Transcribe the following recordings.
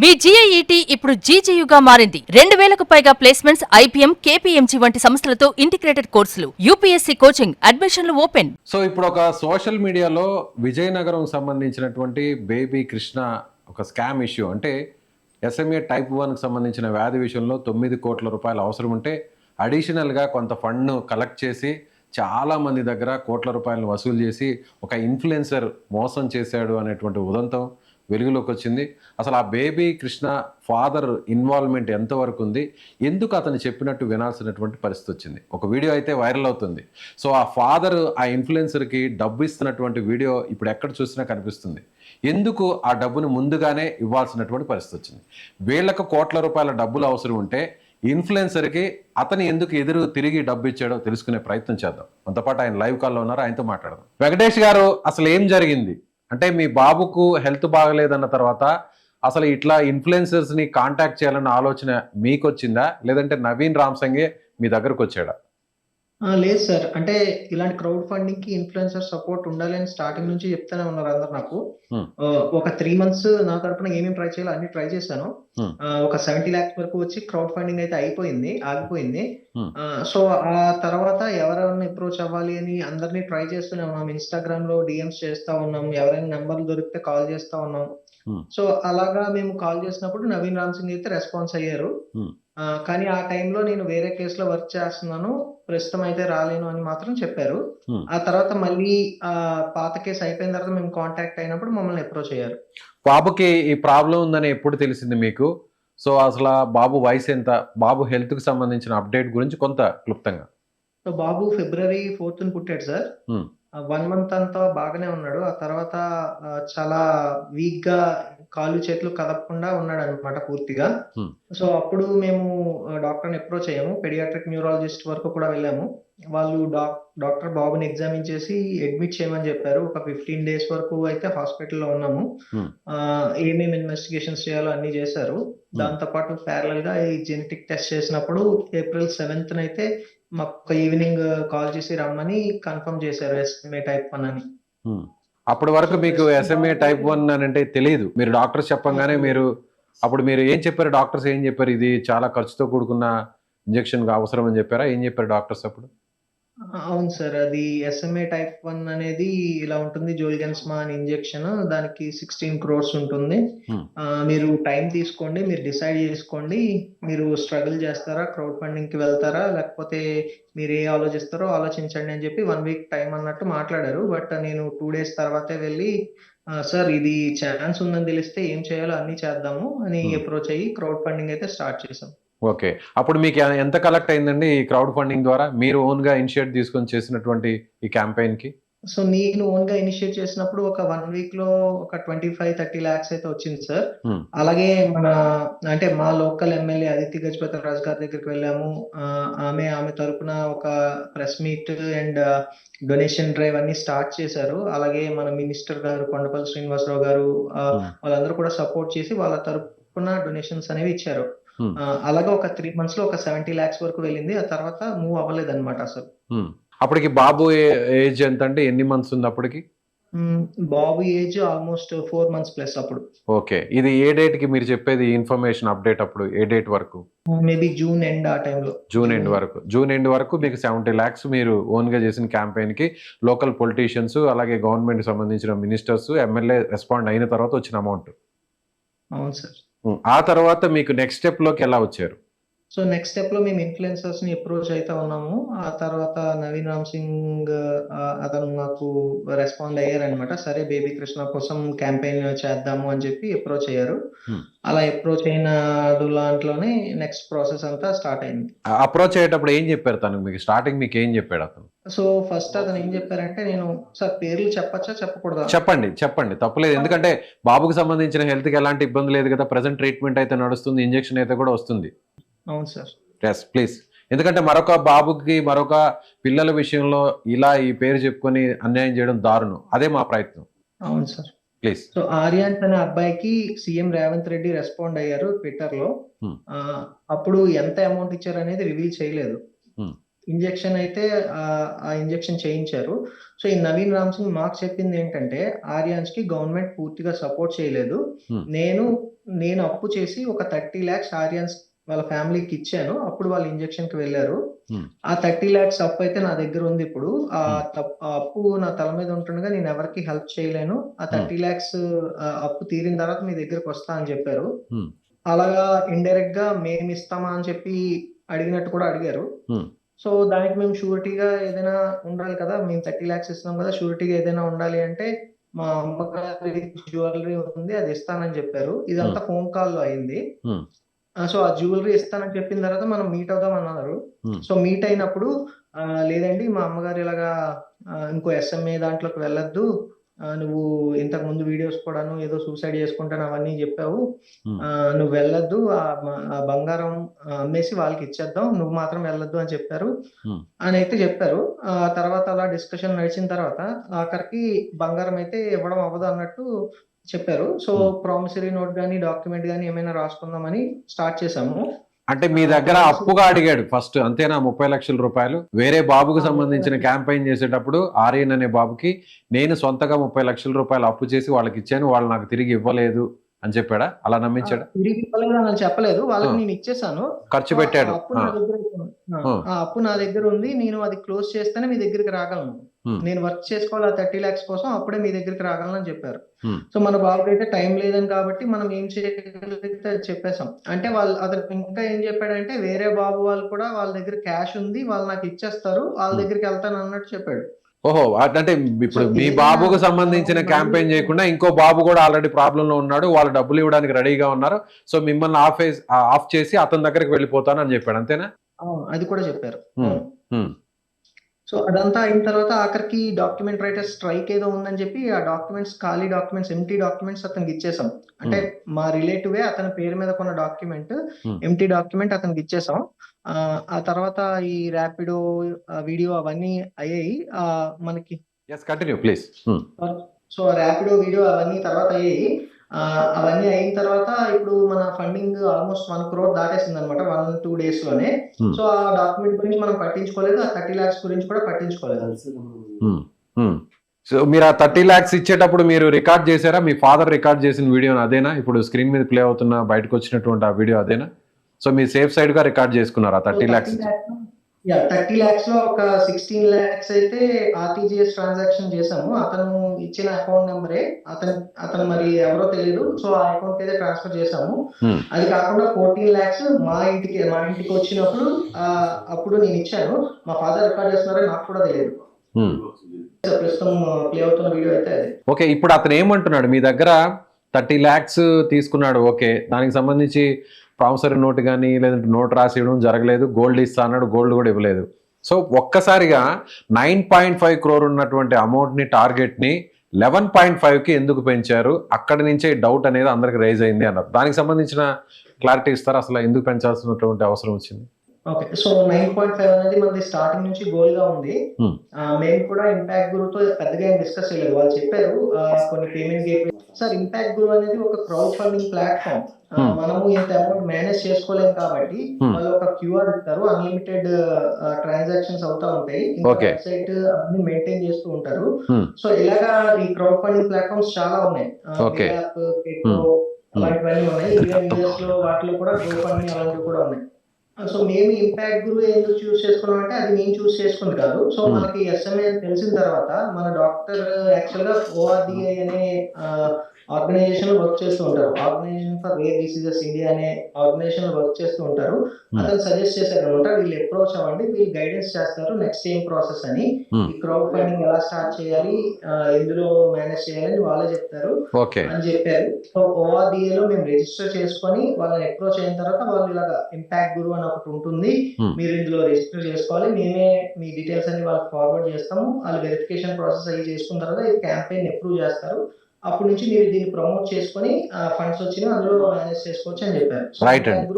మీ జీఐఈటీ ఇప్పుడు జీజేయుగా మారింది. 2000కు పైగా ప్లేస్మెంట్స్, ఐపీఎం, కేపీఎంజీ వంటి సంస్థలతో ఇంటిగ్రేటెడ్ కోర్సులు, యూపీఎస్సీ కోచింగ్, అడ్మిషన్లు ఓపెన్. సో ఇప్పుడు ఒక సోషల్ మీడియాలో విజయనగరం సంబంధించినటువంటి బేబీ కృష్ణ ఒక స్కామ్ ఇష్యూ, అంటే ఎస్ఎంఏ టైప్ 1కి సంబంధించిన వ్యాధి విషయంలో 9 కోట్ల రూపాయలు అవసరం ఉంటే అడిషనల్గా కొంత ఫండ్ను కలెక్ట్ చేసి చాలామంది దగ్గర కోట్ల రూపాయలను వసూలు చేసి ఒక ఇన్ఫ్లుయెన్సర్ మోసం చేశాడు అనేటువంటి ఉదంతం వెలుగులోకి వచ్చింది. అసలు ఆ బేబీ కృష్ణ ఫాదర్ ఇన్వాల్వ్మెంట్ ఎంతవరకు ఉంది, ఎందుకు అతను చెప్పినట్టు వినాల్సినటువంటి పరిస్థితి వచ్చింది. ఒక వీడియో అయితే వైరల్ అవుతుంది. సో ఆ ఫాదర్ ఆ ఇన్ఫ్లుయెన్సర్కి డబ్బు ఇస్తున్నటువంటి వీడియో ఇప్పుడు ఎక్కడ చూసినా కనిపిస్తుంది. ఎందుకు ఆ డబ్బును ముందుగానే ఇవ్వాల్సినటువంటి పరిస్థితి వచ్చింది. వీళ్ళకు కోట్ల రూపాయల డబ్బులు అవసరం ఉంటే ఇన్ఫ్లుయెన్సర్కి అతను ఎందుకు ఎదురు తిరిగి డబ్బు ఇచ్చాడో తెలుసుకునే ప్రయత్నం చేద్దాం. మనతో పాటు ఆయన లైవ్ కాల్లో ఉన్నారు, ఆయనతో మాట్లాడదాం. వెంకటేష్ గారు, అసలు ఏం జరిగింది? అంటే మీ బాబుకు హెల్త్ బాగలేదన్న తర్వాత అసలు ఇట్లా ఇన్ఫ్లుయెన్సర్స్ని కాంటాక్ట్ చేయాలన్న ఆలోచన మీకు వచ్చిందా, లేదంటే నవీన్ రామ్సంగే మీ దగ్గరకు వచ్చాడా? లేదు సార్. అంటే ఇలాంటి క్రౌడ్ ఫండింగ్ కి ఇన్ఫ్లుయెన్సర్ సపోర్ట్ ఉండాలి అని స్టార్టింగ్ నుంచి చెప్తూనే ఉన్నారు అందరు నాకు. ఒక 3 మంత్స్ నా తరపున ఏమేమి ట్రై చేయాలో అన్ని ట్రై చేశాను. ఒక 70 lakhs వరకు వచ్చి క్రౌడ్ ఫండింగ్ అయితే ఆగిపోయింది. సో ఆ తర్వాత ఎవరెవరిని అప్రోచ్ అవ్వాలి అని అందరినీ ట్రై చేస్తూనే ఉన్నాం. ఇన్స్టాగ్రామ్ లో డిఎంస్ చేస్తా ఉన్నాం, ఎవరైనా నెంబర్లు దొరికితే కాల్ చేస్తా ఉన్నాం. సో అలాగా మేము కాల్ చేసినప్పుడు నవీన్ రామ్ సింగ్ అయితే రెస్పాన్స్ అయ్యారు. కానీ ఆ టైంలో నేను వేరే కేసులో వర్క్ చేస్తున్నాను, ప్రస్తుతం అయితే రాలేను అని మాత్రం చెప్పారు. ఆ తర్వాత మళ్ళీ పాత కేసు అయిపోయిన తర్వాత మేము కాంటాక్ట్ అయినప్పుడు మమ్మల్ని అప్రోచ్ అయ్యారు. బాబుకి ఈ ప్రాబ్లం ఉందని ఎప్పుడు తెలిసింది మీకు? సో అసలు బాబు వయసు ఎంత? బాబు హెల్త్ కి సంబంధించిన అప్డేట్ గురించి కొంత క్లుప్తంగా. సో బాబు February 4th పుట్టాడు సార్. 1 month అంతా బాగానే ఉన్నాడు. ఆ తర్వాత చాలా వీక్ గా కాళ్ళు చేతులు కదపకుండా ఉన్నాడు అనమాట పూర్తిగా. సో అప్పుడు మేము డాక్టర్ని అప్రోచ్ అయ్యాము. పెడియాట్రిక్ న్యూరాలజిస్ట్ వరకు కూడా వెళ్ళాము. వాళ్ళు డాక్టర్ బాబుని ఎగ్జామిన్ చేసి అడ్మిట్ చేయమని చెప్పారు. ఒక 15 days వరకు అయితే హాస్పిటల్లో ఉన్నాము. ఏమేమి ఇన్వెస్టిగేషన్స్ చేయాలో అన్ని చేశారు. దాంతో పాటు ప్యారలల్ గా ఈ జెనెటిక్ టెస్ట్ చేసినప్పుడు April 7th అయితే మాకు ఈవినింగ్ కాల్ చేసి రమ్మని కన్ఫర్మ్ చేశారు ఎస్ఎంఏ టైప్ 1 అని. అప్పటి వరకు మీకు ఎస్ఎంఏ టైప్ 1 అని అంటే తెలియదు. మీరు డాక్టర్స్ చెప్పంగానే అప్పుడు మీరు ఏం చెప్పారు? డాక్టర్స్ ఏం చెప్పారు? ఇది చాలా ఖర్చుతో కూడుకున్న ఇంజెక్షన్ అవసరం అని చెప్పారా? ఏం చెప్పారు డాక్టర్స్ అప్పుడు? అవును సార్. అది ఎస్ఎంఏ టైప్ 1 అనేది ఇలా ఉంటుంది. జోల్గెన్స్మా అని ఇంజెక్షన్, దానికి 16 crores ఉంటుంది. మీరు టైం తీసుకోండి, మీరు డిసైడ్ చేసుకోండి, మీరు స్ట్రగుల్ చేస్తారా, క్రౌడ్ ఫండింగ్ కి వెళ్తారా, లేకపోతే మీరు ఏ ఆలోచిస్తారో ఆలోచించండి అని చెప్పి 1 week టైం అన్నట్టు మాట్లాడారు. బట్ నేను 2 days తర్వాతే వెళ్ళి సార్ ఇది ఛాన్స్ ఉందని తెలిస్తే ఏం చేయాలో అన్ని చేద్దాము అని అప్రోచ్ అయ్యి క్రౌడ్ ఫండింగ్ అయితే స్టార్ట్ చేసాం. ఓకే. అప్పుడు మీకు ఎంత కలెక్ట్ అయిందండి ఈ క్రౌడ్ ఫండింగ్ ద్వారా? మీరు ఓన్ గా ఇనిషియేట్ తీసుకొని చేసినటువంటి ఈ క్యాంపెయిన్ కి? సో నేను ఓన్ గా ఇనిషియేట్ చేసినప్పుడు ఒక 1 week లో ఒక 25-30 lakhs అయితే వచ్చింది సార్. అలాగే అంటే మా లోకల్ ఎమ్మెల్యే అదితి గజపతి రాజు గారి దగ్గరికి వెళ్ళాము. ఆమె తరపున ఒక press meet and donation drive అన్ని స్టార్ట్ చేశారు. అలాగే మన మినిస్టర్ గారు కొండపల్లి శ్రీనివాసరావు గారు వాళ్ళందరూ కూడా సపోర్ట్ చేసి వాళ్ళ తరపున డొనేషన్స్ అనేవి ఇచ్చారు. అలాగే ఒక 3 months లో ఒక 70 lakhs వరకు వెళ్ళింది. ఆ తర్వాత మూవ్ అవ్వలేదు అనమాట అసలు. అప్పటికి బాబు ఏజ్ ఎంత అండి? ఎన్ని మంత్స్ ఉంది అప్పటికి? బాబు ఏజ్ ఆల్మోస్ట్ 4 months ప్లస్ అప్పుడు. ఓకే. ఇది ఏ డేట్ కి మీరు చెప్పేది ఇన్ఫర్మేషన్ అప్డేట్? అప్పుడు ఏ డేట్ వరకు? మేబీ June end ఆ టైంలో. జూన్ ఎండ్ వరకు మీకు 70 lakhs మీరు ఓన్ గా చేసిన క్యాంపెయిన్ కి లోకల్ పొలిటీషియన్స్, అలాగే గవర్నమెంట్ సంబంధించిన మినిస్టర్స్, ఎమ్మెల్యే రెస్పాండ్ అయిన తర్వాత వచ్చిన అమౌంట్. అవును సార్. ఆ తర్వాత మీకు నెక్స్ట్ స్టెప్ లోకి ఎలా వచ్చారు? సో నెక్స్ట్ స్టెప్ లో మేము ఇన్ఫ్లుయెన్సర్స్ ని అప్రోచ్ అయితే ఉన్నాము. ఆ తర్వాత నవీన్ రామ్ సింగ్ అతను నాకు రెస్పాండ్ అయ్యారనమాట. సరే బేబీ కృష్ణ కోసం క్యాంపెయిన్ చేద్దాము అని చెప్పి అప్రోచ్ అయ్యారు. అలా అప్రోచ్ అయిన దాంట్లోనే నెక్స్ట్ ప్రాసెస్ అంతా స్టార్ట్ అయింది. అప్రోచ్ అయ్యేటప్పుడు ఏం చెప్పారు తను మీకు? స్టార్టింగ్ మీకు ఏం చెప్పాడు అతను? సో ఫస్ట్ అతను ఏం చెప్పారంటే, నేను సార్ పేర్లు చెప్పచ్చా చెప్పకూడదా? చెప్పండి, తప్పలేదు. ఎందుకంటే బాబుకి సంబంధించిన హెల్త్ కి ఎలాంటి ఇబ్బంది లేదు కదా, ప్రెసెంట్ ట్రీట్మెంట్ అయితే నడుస్తుంది, ఇంజెక్షన్ అయితే కూడా వస్తుంది. అవును సార్. Yes please. ఎందుకంటే మరొక బాబుకి మరొక పిల్లల విషయంలో ఇలా ఈ పేరు చెప్పుకొని అన్యాయం చేయడం దారుణం. అదే మా ప్రయత్నం. అవును సార్. ప్లీజ్. సో ఆర్యాన్స్ అనే అబ్బాయికి సీఎం రేవంత్ రెడ్డి రెస్పాండ్ అయ్యారు ట్విట్టర్ లో. అప్పుడు ఎంత అమౌంట్ ఇచ్చారు అనేది రివీల్ చేయలేదు. ఇంజెక్షన్ అయితే ఆ ఇంజెక్షన్ చేయించారు. సో ఈ నవీన్ రామ్ సింగ్ మాకు చెప్పింది ఏంటంటే, ఆర్యాన్స్ కి గవర్నమెంట్ పూర్తిగా సపోర్ట్ చేయలేదు. నేను నేను అప్పు చేసి ఒక 30 lakhs ఆర్యన్స్ వాళ్ళ ఫ్యామిలీకి ఇచ్చాను. అప్పుడు వాళ్ళు ఇంజెక్షన్ కి వెళ్ళారు. ఆ 30 lakhs అప్పు అయితే నా దగ్గర ఉంది ఇప్పుడు. ఆ అప్పు నా తల మీద ఉంటుండగా నేను ఎవరికి హెల్ప్ చేయలేను. ఆ 30 lakhs అప్పు తీరిన తర్వాత మీ దగ్గరకు వస్తా అని చెప్పారు. అలాగా ఇండైరెక్ట్ గా మేము ఇస్తామా అని చెప్పి అడిగినట్టు కూడా అడిగారు. సో దానికి మేము షూరిటీగా ఏదైనా ఉండాలి కదా, మేము 30 lakhs ఇస్తున్నాం కదా, షూరిటీగా ఏదైనా ఉండాలి అంటే మా అమ్మగారి జ్యువెలరీ ఉంది, అది ఇస్తానని చెప్పారు. ఇదంతా ఫోన్ కాల్లో అయింది. సో ఆ జ్యువెలరీ ఇస్తానని చెప్పిన తర్వాత మనం మీట్ అవుదాం అన్నారు. సో మీట్ అయినప్పుడు లేదండి మా అమ్మగారు ఇలాగా ఇంకో ఎస్ఎంఏ దాంట్లోకి వెళ్ళొద్దు, నువ్వు ఇంతకు ముందు వీడియోస్ కూడాను ఏదో సూసైడ్ చేసుకుంటాను అవన్నీ చెప్పావు, నువ్వు వెళ్ళొద్దు, ఆ బంగారం అమ్మేసి వాళ్ళకి ఇచ్చేద్దాం, నువ్వు మాత్రం వెళ్ళొద్దు అని చెప్పారు అని అయితే చెప్పారు. తర్వాత అలా డిస్కషన్ నడిచిన తర్వాత ఆఖరికి బంగారం అయితే ఇవ్వడం అవ్వదు అన్నట్టు చెప్పారు. సో ప్రామిసరీ నోట్ గానీ డాక్యుమెంట్ గానీ ఏమైనా రాసుకుందామని స్టార్ట్ చేసాము. అంటే మీ దగ్గర అప్పుగా అడిగాడు ఫస్ట్, అంతేనా? 30 లక్షల రూపాయలు వేరే బాబుకు సంబంధించిన క్యాంపెయిన్ చేసేటప్పుడు ఆర్యన్ అనే బాబుకి నేను సొంతగా 30 లక్షల రూపాయలు అప్పు చేసి వాళ్ళకి ఇచ్చాను, వాళ్ళు నాకు తిరిగి ఇవ్వలేదు అని చెప్పాడా? అలా నమ్మించాడా? తిరిగి ఇవ్వలేదు అని చెప్పలేదు, వాళ్ళకి నేను ఇచ్చేసాను, ఖర్చు పెట్టాడు. ఆ అప్పు నా దగ్గర ఉంది, నేను అది క్లోజ్ చేస్తేనే మీ దగ్గరికి రాగలను, నేను వర్క్ చేసుకోవాలి ఆ 30 lakhs కోసం, అప్పుడే మీ దగ్గరికి రాగలను అని చెప్పారు. సో మన బాబుకి అయితే టైం లేదని కాబట్టి మనం ఏం చేయగలిగితే చెప్పేసాం. అంటే అతను ఇంకా ఏం చెప్పాడంటే వేరే బాబు వాళ్ళు కూడా వాళ్ళ దగ్గర క్యాష్ ఉంది, వాళ్ళు నాకు ఇచ్చేస్తారు, వాళ్ళ దగ్గరికి వెళ్తాను అన్నట్టు చెప్పాడు. ఓహో, అంటే ఇప్పుడు మీ బాబుకు సంబంధించిన క్యాంపెయిన్ చేయకుండా ఇంకో బాబు కూడా ఆల్రెడీ ప్రాబ్లం లో ఉన్నాడు, వాళ్ళు డబ్బులు ఇవ్వడానికి రెడీగా ఉన్నారు, సో మిమ్మల్ని ఆఫ్ చేసి అతని దగ్గరికి వెళ్ళిపోతాను అని చెప్పాడు, అంతేనా? అది కూడా చెప్పారు. సో అదంతా అయిన తర్వాత ఆఖరికి డాక్యుమెంట్ రైటర్ స్ట్రైక్ ఏదో ఉందని చెప్పి ఆ డాక్యుమెంట్స్, ఖాళీ డాక్యుమెంట్స్, ఎంటీ డాక్యుమెంట్స్ అతనికి ఇచ్చేసాం. అంటే మా రిలేటివే అతని పేరు మీద కొన్న డాక్యుమెంట్, ఎంటీ డాక్యుమెంట్ అతనికి ఇచ్చేసాం. ఆ తర్వాత ఈ ర్యాపిడో వీడియో అవన్నీ అయ్యాయి మనకి. Continue please. So Rapido video అవన్నీ తర్వాత అయ్యాయి. అవన్నీ అయిన తర్వాత ఇప్పుడు మన ఫండింగ్ ఆల్మోస్ట్ 1 crore దాటేసింది అనమాట 1-2 days లోనే. సో ఆ డాక్యుమెంట్ గురించి మనం పట్టించుకోలేదు, ఆ 30 lakhs గురించి కూడా పట్టించుకోలేదు. సో మీరు ఆ 30 lakhs ఇచ్చేటప్పుడు మీరు రికార్డ్ చేశారా? మీ ఫాదర్ రికార్డ్ చేసిన వీడియో అదేనా? ఇప్పుడు స్క్రీన్ మీద ప్లే అవుతున్న బయటకు వచ్చినటువంటి ఆ వీడియో అదేనా? సో మీరు సేఫ్ సైడ్ గా రికార్డ్ చేసుకున్నారు ఆ 30 lakhs? 30 lakhs లో ఒక 16 lakhs అయితే ఆర్టీజీఎస్ ట్రాన్సాక్షన్ చేసాము. అతను ఇచ్చిన అకౌంట్ నెంబరే, అతను మరి ఎవరో తెలియదు, సో ఆ అకౌంట్ అయితే ట్రాన్స్ఫర్ చేసాము. అది కాకుండా 14 lakhs మా ఇంటికి వచ్చినప్పుడు అప్పుడు నేను ఇచ్చాను. మా ఫాదర్ రికార్డ్ చేస్తున్నారో నాకు కూడా తెలియదు. ప్రస్తుతం ప్లే అవుతున్న వీడియో అయితే అది. ఓకే, ఇప్పుడు అతను ఏమంటున్నాడు? మీ దగ్గర 30 lakhs తీసుకున్నాడు, ఓకే, దానికి సంబంధించి ప్రామిసరీ నోట్ కానీ లేదంటే నోట్ రాసి ఇవ్వడం జరగలేదు, గోల్డ్ ఇస్తా అన్నాడు, గోల్డ్ కూడా ఇవ్వలేదు. సో ఒక్కసారిగా 9.5 crore ఉన్నటువంటి అమౌంట్ని, టార్గెట్ని 11.5కి ఎందుకు పెంచారు? అక్కడి నుంచే డౌట్ అనేది అందరికి రైజ్ అయింది అన్నారు. దానికి సంబంధించిన క్లారిటీ ఇస్తారు, అసలు ఎందుకు పెంచాల్సినటువంటి అవసరం వచ్చింది? ఓకే, సో 9.5 అనేది మనది స్టార్టింగ్ నుంచి గోల్ గా ఉంది. మేము కూడా ఇంపాక్ట్ గురుతో పెద్దగా డిస్కస్ చేయలేదు. వాళ్ళు చెప్పారు కొన్ని పేమెంట్ గేట్వే. సార్ ఇంపాక్ట్ గురు అనేది ఒక క్రౌడ్ ఫండింగ్ ప్లాట్ఫామ్. మనము ఇంత అమౌంట్ మేనేజ్ చేసుకోలేము కాబట్టి వాళ్ళు ఒక క్యూఆర్ ఇస్తారు, అన్లిమిటెడ్ ట్రాన్సాక్షన్స్ అవుతా ఉంటాయి, వెబ్సైట్ అన్ని మెయింటైన్ చేస్తూ ఉంటారు. సో ఇలాగా ఈ క్రౌడ్ ఫండింగ్ ప్లాట్ఫామ్స్ చాలా ఉన్నాయి, అలాంటివన్నీ ఉన్నాయి. యూఎస్ లో వాటిలో కూడా క్రౌడ్ ఫండింగ్ అలాంటివి కూడా ఉన్నాయి. సో మేము ఇంపాక్ట్ గురు ఎందుకు చూస్ చేసుకున్నాం అంటే అది నేను చూస్ చేసుకుంది కాదు. సో మనకి ఎస్ఎంఏ తెలిసిన తర్వాత మన డాక్టర్ యాక్చువల్ గా ఓఆర్డిఐ అనే ఆర్గనైజేషన్ లో వర్క్ చేస్తూ ఉంటారు, organisation for rare diseases India అనే ఆర్గనైజేషన్ లో వర్క్ చేస్తూ ఉంటారు. అతను సజెస్ట్ చేశారు అనమాట, వీళ్ళు అప్రోచ్ అవ్వండి, వీళ్ళు గైడెన్స్ చేస్తారు నెక్స్ట్ ఏం ప్రాసెస్ అని, ఈ క్రౌడ్ ఫండింగ్ ఎలా స్టార్ట్ చేయాలి, ఎందులో మేనేజ్ చేయాలని వాళ్ళే చెప్తారు అని చెప్పారు. సో ఓఆర్డిఏ లో మేము రిజిస్టర్ చేసుకొని వాళ్ళని అప్రోచ్ అయిన తర్వాత వాళ్ళు ఇలాగా ఇంపాక్ట్ గురు అని ఒకటి ఉంటుంది, మీరు ఇందులో రిజిస్టర్ చేసుకోవాలి, మేమే మీ డీటెయిల్స్ అన్ని వాళ్ళకి ఫార్వర్డ్ చేస్తాము, వాళ్ళు వెరిఫికేషన్ ప్రాసెస్ అయ్యి చేసుకున్న తర్వాత ఈ క్యాంపెయిన్ అప్రూవ్ చేస్తారు, అప్పటి నుంచి మీరు దీన్ని ప్రమోట్ చేసుకొని ఫండ్స్ వచ్చినా అందులో మేనేజ్ చేసుకోవచ్చు అని చెప్పారు. రైట్ అండి,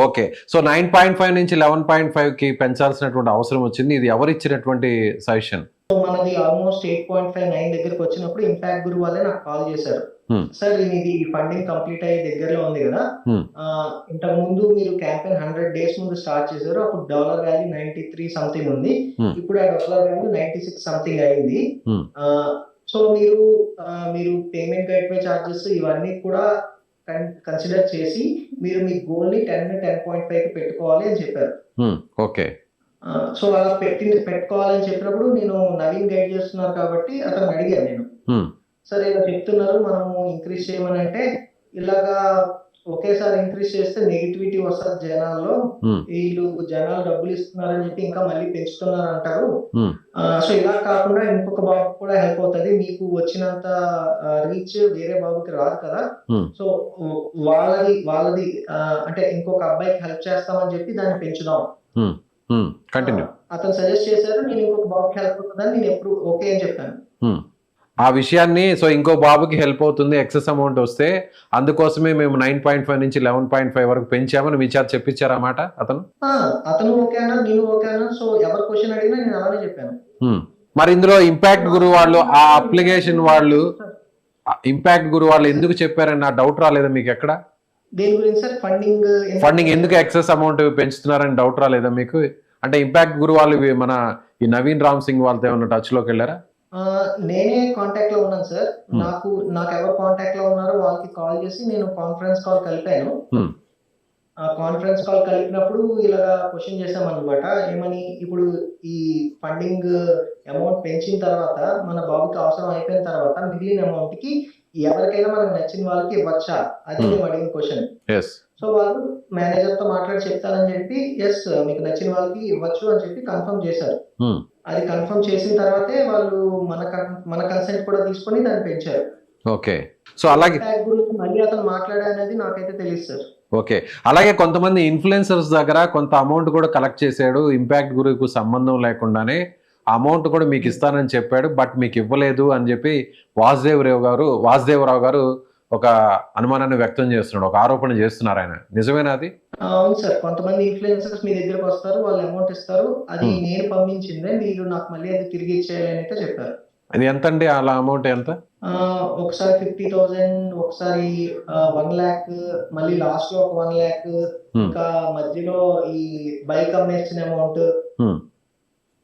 ఓకే. సో 9.5 నుంచి 11.5కి పెంచాల్సినటువంటి అవసరం వచ్చింది, ఇది ఎవరు ఇచ్చినటువంటి సజెషన్? సో మనది ఆల్మోస్ట్ 8.59 దగ్గరకు వచ్చినప్పుడు ఇంపాక్ట్ గురు వాళ్ళే నాకు కాల్ చేశారు, సార్ ఇది ఫండింగ్ కంప్లీట్ అయ్యే దగ్గరలో ఉంది కదా, ఇంతకు ముందు మీరు క్యాంపెయిన్ 100 days ముందు స్టార్ట్ చేశారు, అప్పుడు డాలర్ వాల్యూ 93 సంథింగ్ ఉంది, ఇప్పుడు ఆ డాలర్ వాల్యూ 96 సంథింగ్ అయింది. సో మీరు పేమెంట్ గేట్వే చార్జెస్ ఇవన్నీ కూడా కన్సిడర్ చేసి మీరు మీ గోల్ ని 10.5 కి పెట్టుకోవాలి అని చెప్పారు. ఓకే. సో అలా పెట్టుకోవాలని చెప్పినప్పుడు నేను నవీన్ గైడ్ చేస్తున్నారు కాబట్టి అతను అడిగాను నేను, సరే ఇలా చెప్తున్నారు మనము ఇంక్రీజ్ చేయమని అంటే, ఇలాగా ఒకేసారి ఇంక్రీజ్ చేస్తే నెగిటివిటీ వస్తుంది జనాల్లో, వీళ్ళు జనాలు డబ్బులు ఇస్తున్నారని చెప్పి ఇంకా మళ్ళీ పెంచుతున్నారు అంటారు. సో ఇలా కాకుండా ఇంకొక బాబు కూడా హెల్ప్ అవుతుంది, మీకు వచ్చినంత రీచ్ వేరే బాబుకి రాదు కదా, సో వాళ్ళది అంటే ఇంకొక అబ్బాయికి హెల్ప్ చేస్తామని చెప్పి దాన్ని పెంచుదాం అతను సజెస్ట్ చేశారు. నేను ఇంకొక బాబుకి హెల్ప్ అవుతుందని నేను ఎప్పుడు ఓకే అని చెప్పాను. ఆ విషయాన్ని సో ఇంకో బాబుకి హెల్ప్ అవుతుంది ఎక్సెస్ అమౌంట్ వస్తే అందుకోసమే మేము 9.5 నుంచి 11.5 వరకు పెంచామని మీ చేత చెప్పించారన్నమాట అతను ఓకే అన్నారు, నేను ఓకే అన్నాను. సో ఎవరు క్వశ్చన్ అడిగినా నేను అలానే చెప్పాను. మరి ఇందులో ఇంపాక్ట్ గురు వాళ్ళు ఆ అప్లికేషన్ వాళ్ళు ఇంపాక్ట్ గురు వాళ్ళు ఎందుకు చెప్పారని నా డౌట్ రాలేదా మీకు ఎక్కడ? దేని గురించి సార్? ఫండింగ్ ఎందుకు ఎక్సెస్ అమౌంట్ పెంచుతున్నారని డౌట్ రాలేదా మీకు? అంటే ఇంపాక్ట్ గురు వాళ్ళు మన ఈ నవీన్ రామ్ సింగ్ వాళ్ళతో ఏమన్నా టచ్ లోకి వెళ్ళారా? నేనే కాంటాక్ట్ లో ఉన్నాను సార్. నాకు ఎవరు కాంటాక్ట్ లో ఉన్నారో వాళ్ళకి కాల్ చేసి నేను కాన్ఫరెన్స్ కాల్ కలిపాను. ఆ కాన్ఫరెన్స్ కాల్ కలిపినప్పుడు ఇలా క్వశ్చన్ చేసాం అనమాట, ఏమని, ఇప్పుడు ఈ ఫండింగ్ అమౌంట్ పెంచిన తర్వాత మన బాబుకి అవసరం అయిపోయిన తర్వాత మిగిలిన అమౌంట్ కి ఎవరికైనా మనకు నచ్చిన వాళ్ళకి ఇవ్వచ్చా, అది మేము అడిగిన క్వశ్చన్. సో వాళ్ళు మేనేజర్ తో మాట్లాడి చెప్తానని చెప్పి ఎస్ మీకు నచ్చిన వాళ్ళకి ఇవ్వచ్చు అని చెప్పి కన్ఫర్మ్ చేశారు. అది కన్ఫర్మ్ చేసిన తర్వాతే వాళ్ళు మన కన్సెంట్ కూడా తీసుకొని దాన్ని పెంచారు. ఓకే. సో అలాగే గురించి మళ్ళీ అతను మాట్లాడారనేది నాకైతే తెలియదు సార్. ఓకే. అలాగే కొంతమంది ఇన్ఫ్లుయెన్సర్స్ దగ్గర కొంత అమౌంట్ కూడా కలెక్ట్ చేశాడు, ఇంపాక్ట్ గురుకు సంబంధం లేకుండానే అమౌంట్ కూడా మీకు ఇస్తానని చెప్పాడు, బట్ మీకు ఇవ్వలేదు అని చెప్పి వాసుదేవరావు గారు ఒక అనుమానాన్ని వ్యక్తం చేస్తున్నాడు, ఒక ఆరోపణ చేస్తున్నారు. ఆయన నిజమేనా అది? అవును సార్, కొంతమంది ఇన్ఫ్లుయెన్సర్స్ మీ దగ్గరకు వస్తారు, వాళ్ళు అమౌంట్ ఇస్తారు, అది నేను పంపించిందే, మీరు నాకు మళ్ళీ అది తిరిగి ఇచ్చేయాలని అయితే చెప్పారు. అది ఎంత అండి అలా అమౌంట్ ఎంత? ఒకసారి 50,000, ఒకసారి 1 lakh, మళ్ళీ లాస్ట్ లో ఒక 1 lakh, ఇంకా మధ్యలో ఈ బైక్ అమ్మేసిన అమౌంట్,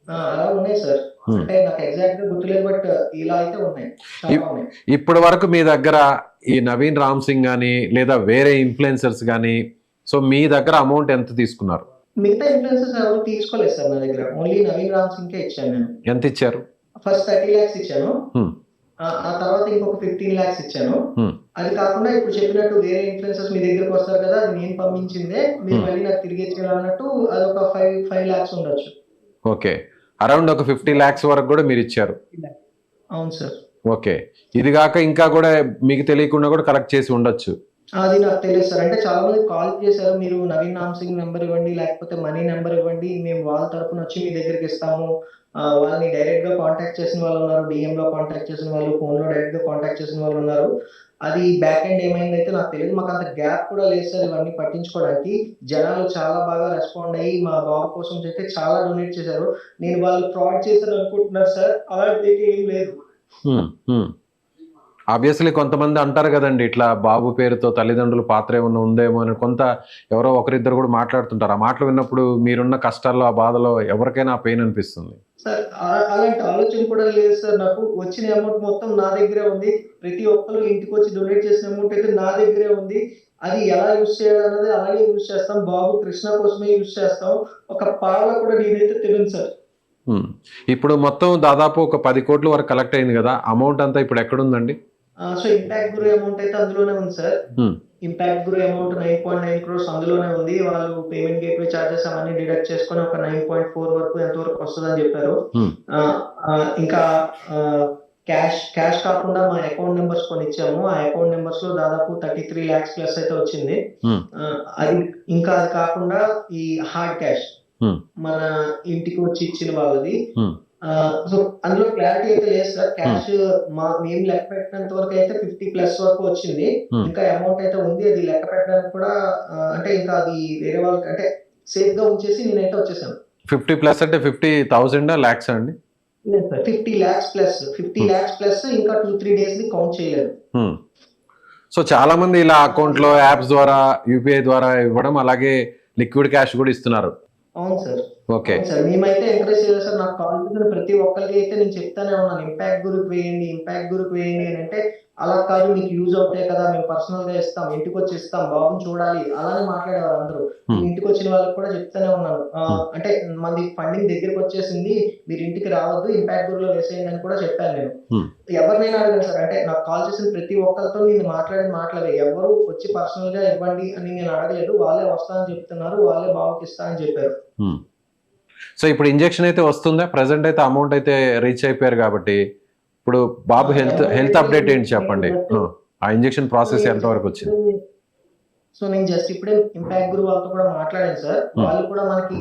అలా ఉన్నాయి సార్. అంటే నాకు ఎగ్జాక్ట్ గా గుర్తులేదు, బట్ ఇలా అయితే ఉన్నాయి. ఇప్పటి వరకు మీ దగ్గర ఈ నవీన్ రామ్ సింగ్ గానీ లేదా వేరే ఇన్ఫ్లుయెన్సర్స్ గానీ సో మీ దగ్గర అమౌంట్ ఎంత తీసుకున్నారు? మిగతా ఇన్ఫ్లుయెన్సర్స్ ఎవరు తీసుకోలేదు సార్ నా దగ్గర, ఓన్లీ నవీన్ రామ్ సింగ్ కే ఇచ్చాను నేను. ఎంత ఇచ్చారు? ఫస్ట్ 30 lakhs ఇచ్చాను, ఆ తర్వాత ఇంకొక 15 lakhs ఇచ్చాను. అది కాకుండా ఇప్పుడు చెప్పినట్టు వేరే ఇన్ఫ్లుయెన్సర్స్ మీ దగ్గరకు వస్తారు కదా, అది నేను పంపించిందే, మీరు మళ్ళీ నాకు తిరిగి ఇచ్చేయాలన్నట్టు అదొక 5 lakhs ఉండొచ్చు. ఓకే, అరౌండ్ ఒక 50 lakhs వరకు కూడా మీరు ఇచ్చారు. అవును సార్. ఓకే, ఇది కాక ఇంకా కూడా మీకు తెలియకుండా కూడా కలెక్ట్ చేసి ఉండొచ్చు. అది నాకు తెలియదు సార్. అంటే చాలా మంది కాల్ చేశారు, మీరు నవీన్ రామ్ సింగ్ నెంబర్ ఇవ్వండి, లేకపోతే మనీ నెంబర్ ఇవ్వండి, మేము వాళ్ళ తరపున వచ్చి మీ దగ్గరికి ఇస్తాము. వాళ్ళని డైరెక్ట్ గా కాంటాక్ట్ చేసిన వాళ్ళు ఉన్నారు, DM లో కాంటాక్ట్ చేసిన వాళ్ళు, ఫోన్ లో డైరెక్ట్ గా కాంటాక్ట్ చేసిన వాళ్ళు ఉన్నారు. అది బ్యాక్ ఎండ్ ఏమైందైతే నాకు తెలియదు. మాకు అంత గ్యాప్ కూడా లేదు సార్ ఇవన్నీ పట్టించుకోవడానికి. జనాలు చాలా బాగా రెస్పాండ్ అయ్యి మా బాబు కోసం అయితే చాలా డొనేట్ చేశారు. నేను వాళ్ళు ఫ్రాడ్ చేశారు అనుకుంటున్నారు సార్, అలాంటి ఏం లేదు. ఆబ్వియస్లీ కొంతమంది అంటారు కదండి, ఇట్లా బాబు పేరుతో తల్లిదండ్రుల పాత్ర ఏమన్నా ఉందేమో అని కొంత ఎవరో ఒకరిద్దరు కూడా మాట్లాడుతుంటారు. ఆ మాటలు విన్నప్పుడు మీరున్న కష్టాల్లో, ఆ బాధలో ఎవరికైనా ఆ పెయిన్ అనిపిస్తుంది. సార్ అలాంటి ఆలోచన కూడా లేదు సార్. నాకు వచ్చిన అమౌంట్ మొత్తం నా దగ్గరే ఉంది. ప్రతి ఒక్కరు ఇంటికి వచ్చి డొనేట్ చేసిన అమౌంట్ అయితే నా దగ్గరే ఉంది. అది ఎలా యూజ్ చేయాలన్నది అలాగే యూజ్ చేస్తాం. బాబు కృష్ణ కోసమే యూజ్ చేస్తాం. ఒక పాల కూడా నేనైతే తెలియదు సార్. ఇప్పుడు మొత్తం దాదాపు ఒక 10 కోట్ల వరకు కలెక్ట్ అయింది కదా, అమౌంట్ అంతా ఇప్పుడు ఎక్కడుందండి? సో ఇంపాక్ట్ గురు అమౌంట్ అయితే అందులోనే ఉంది సార్. ఇంపాక్ట్ గురు అమౌంట్ 9.9 crores అందులోనే ఉంది. వాళ్ళు పేమెంట్ గేట్వే చార్జెస్ అవన్నీ డిడక్ట్ చేసుకొని ఒక 9.4 వరకు ఎంతవరకు వస్తుందని చెప్పారు. ఇంకా క్యాష్ కాకుండా మా అకౌంట్ నెంబర్స్ కొన్ని ఇచ్చాము. ఆ అకౌంట్ నెంబర్స్ లో దాదాపు 33 lakhs ప్లస్ అయితే వచ్చింది. అది ఇంకా అది కాకుండా ఈ హార్డ్ క్యాష్ మన ఇంటికి వచ్చి ఇచ్చిన వాళ్ళది. సో అందులో క్లారిటీ అయితే లేదు సార్. క్యాష్ మేము లెక్క పెట్టినంత వరకు అయితే 50+ వరకు వచ్చింది. ఇంకా అమౌంట్ అయితే ఉంది, అది లెక్క పెట్టడానికి కూడా అంటే ఇంకా అది వేరే వాళ్ళకి అంటే సేఫ్ గా ఉంచేసి నేనైతే వచ్చేసాను. 50+ అంటే 50,000 lakhs అండి? 50 lakhs ప్లస్, 50 lakhs ప్లస్ ఇంకా 2-3 days ని కౌంట్ చేయలేదు. సో చాలా మంది ఇలా అకౌంట్ లో యాప్స్ ద్వారా, UPI ద్వారా ఇవ్వడం, అలాగే లిక్విడ్ క్యాష్ కూడా ఇస్తున్నారు. అవును సార్. ఓకే సార్, మేమైతే ఎంకరేజ్ చేయాలి సార్. నాకు కాల్ చేసిన ప్రతి ఒక్కరికి అయితే నేను చెప్తానే ఉన్నాను, ఇంపాక్ట్ గురుకు వేయండి, ఇంపాక్ట్ గురుకు వేయండి అని. అంటే అలా కాదు మీకు యూజ్ అవుతాయి కదా, మేము పర్సనల్ గా ఇస్తాం, ఇంటికి వచ్చి ఇస్తాం, బాబుని చూడాలి అలానే మాట్లాడేవారు అందరూ. ఇంటికి వచ్చిన వాళ్ళకి కూడా చెప్తానే ఉన్నాను, అంటే మనది ఫండింగ్ దగ్గరికి వచ్చేసింది, మీరు ఇంటికి రావద్దు, ఇంపాక్ట్ గ్రూప్ లో వేసేయండి అని కూడా చెప్పాను నేను. ఎవరినైనా అడగను సార్, అంటే నాకు కాల్ చేసిన ప్రతి ఒక్కరితో నేను మాట్లాడలే, ఎవరు వచ్చి పర్సనల్ గా ఇవ్వండి అని నేను అడగలేదు, వాళ్ళే వస్తానని చెప్తున్నారు, వాళ్ళే బాబుకి ఇస్తా అని చెప్పారు. సో ఇప్పుడు ఇంజెక్షన్ అయితే వస్తుందా? ప్రెసెంట్ అయితే అమౌంట్ అయితే రీచ్ అయిపోయారు కాబట్టి ఇప్పుడు బాబు హెల్త్ అప్డేట్ ఏంటి చెప్పండి, ఆ ఇంజెక్షన్ ప్రాసెస్ ఎంత వరకు వచ్చింది? సో నేను జస్ట్ ఇప్పుడే ఇంపాక్ట్ గ్రూప్ వాళ్ళతో కూడా మాట్లాడాను సార్. వాళ్ళు కూడా మనకి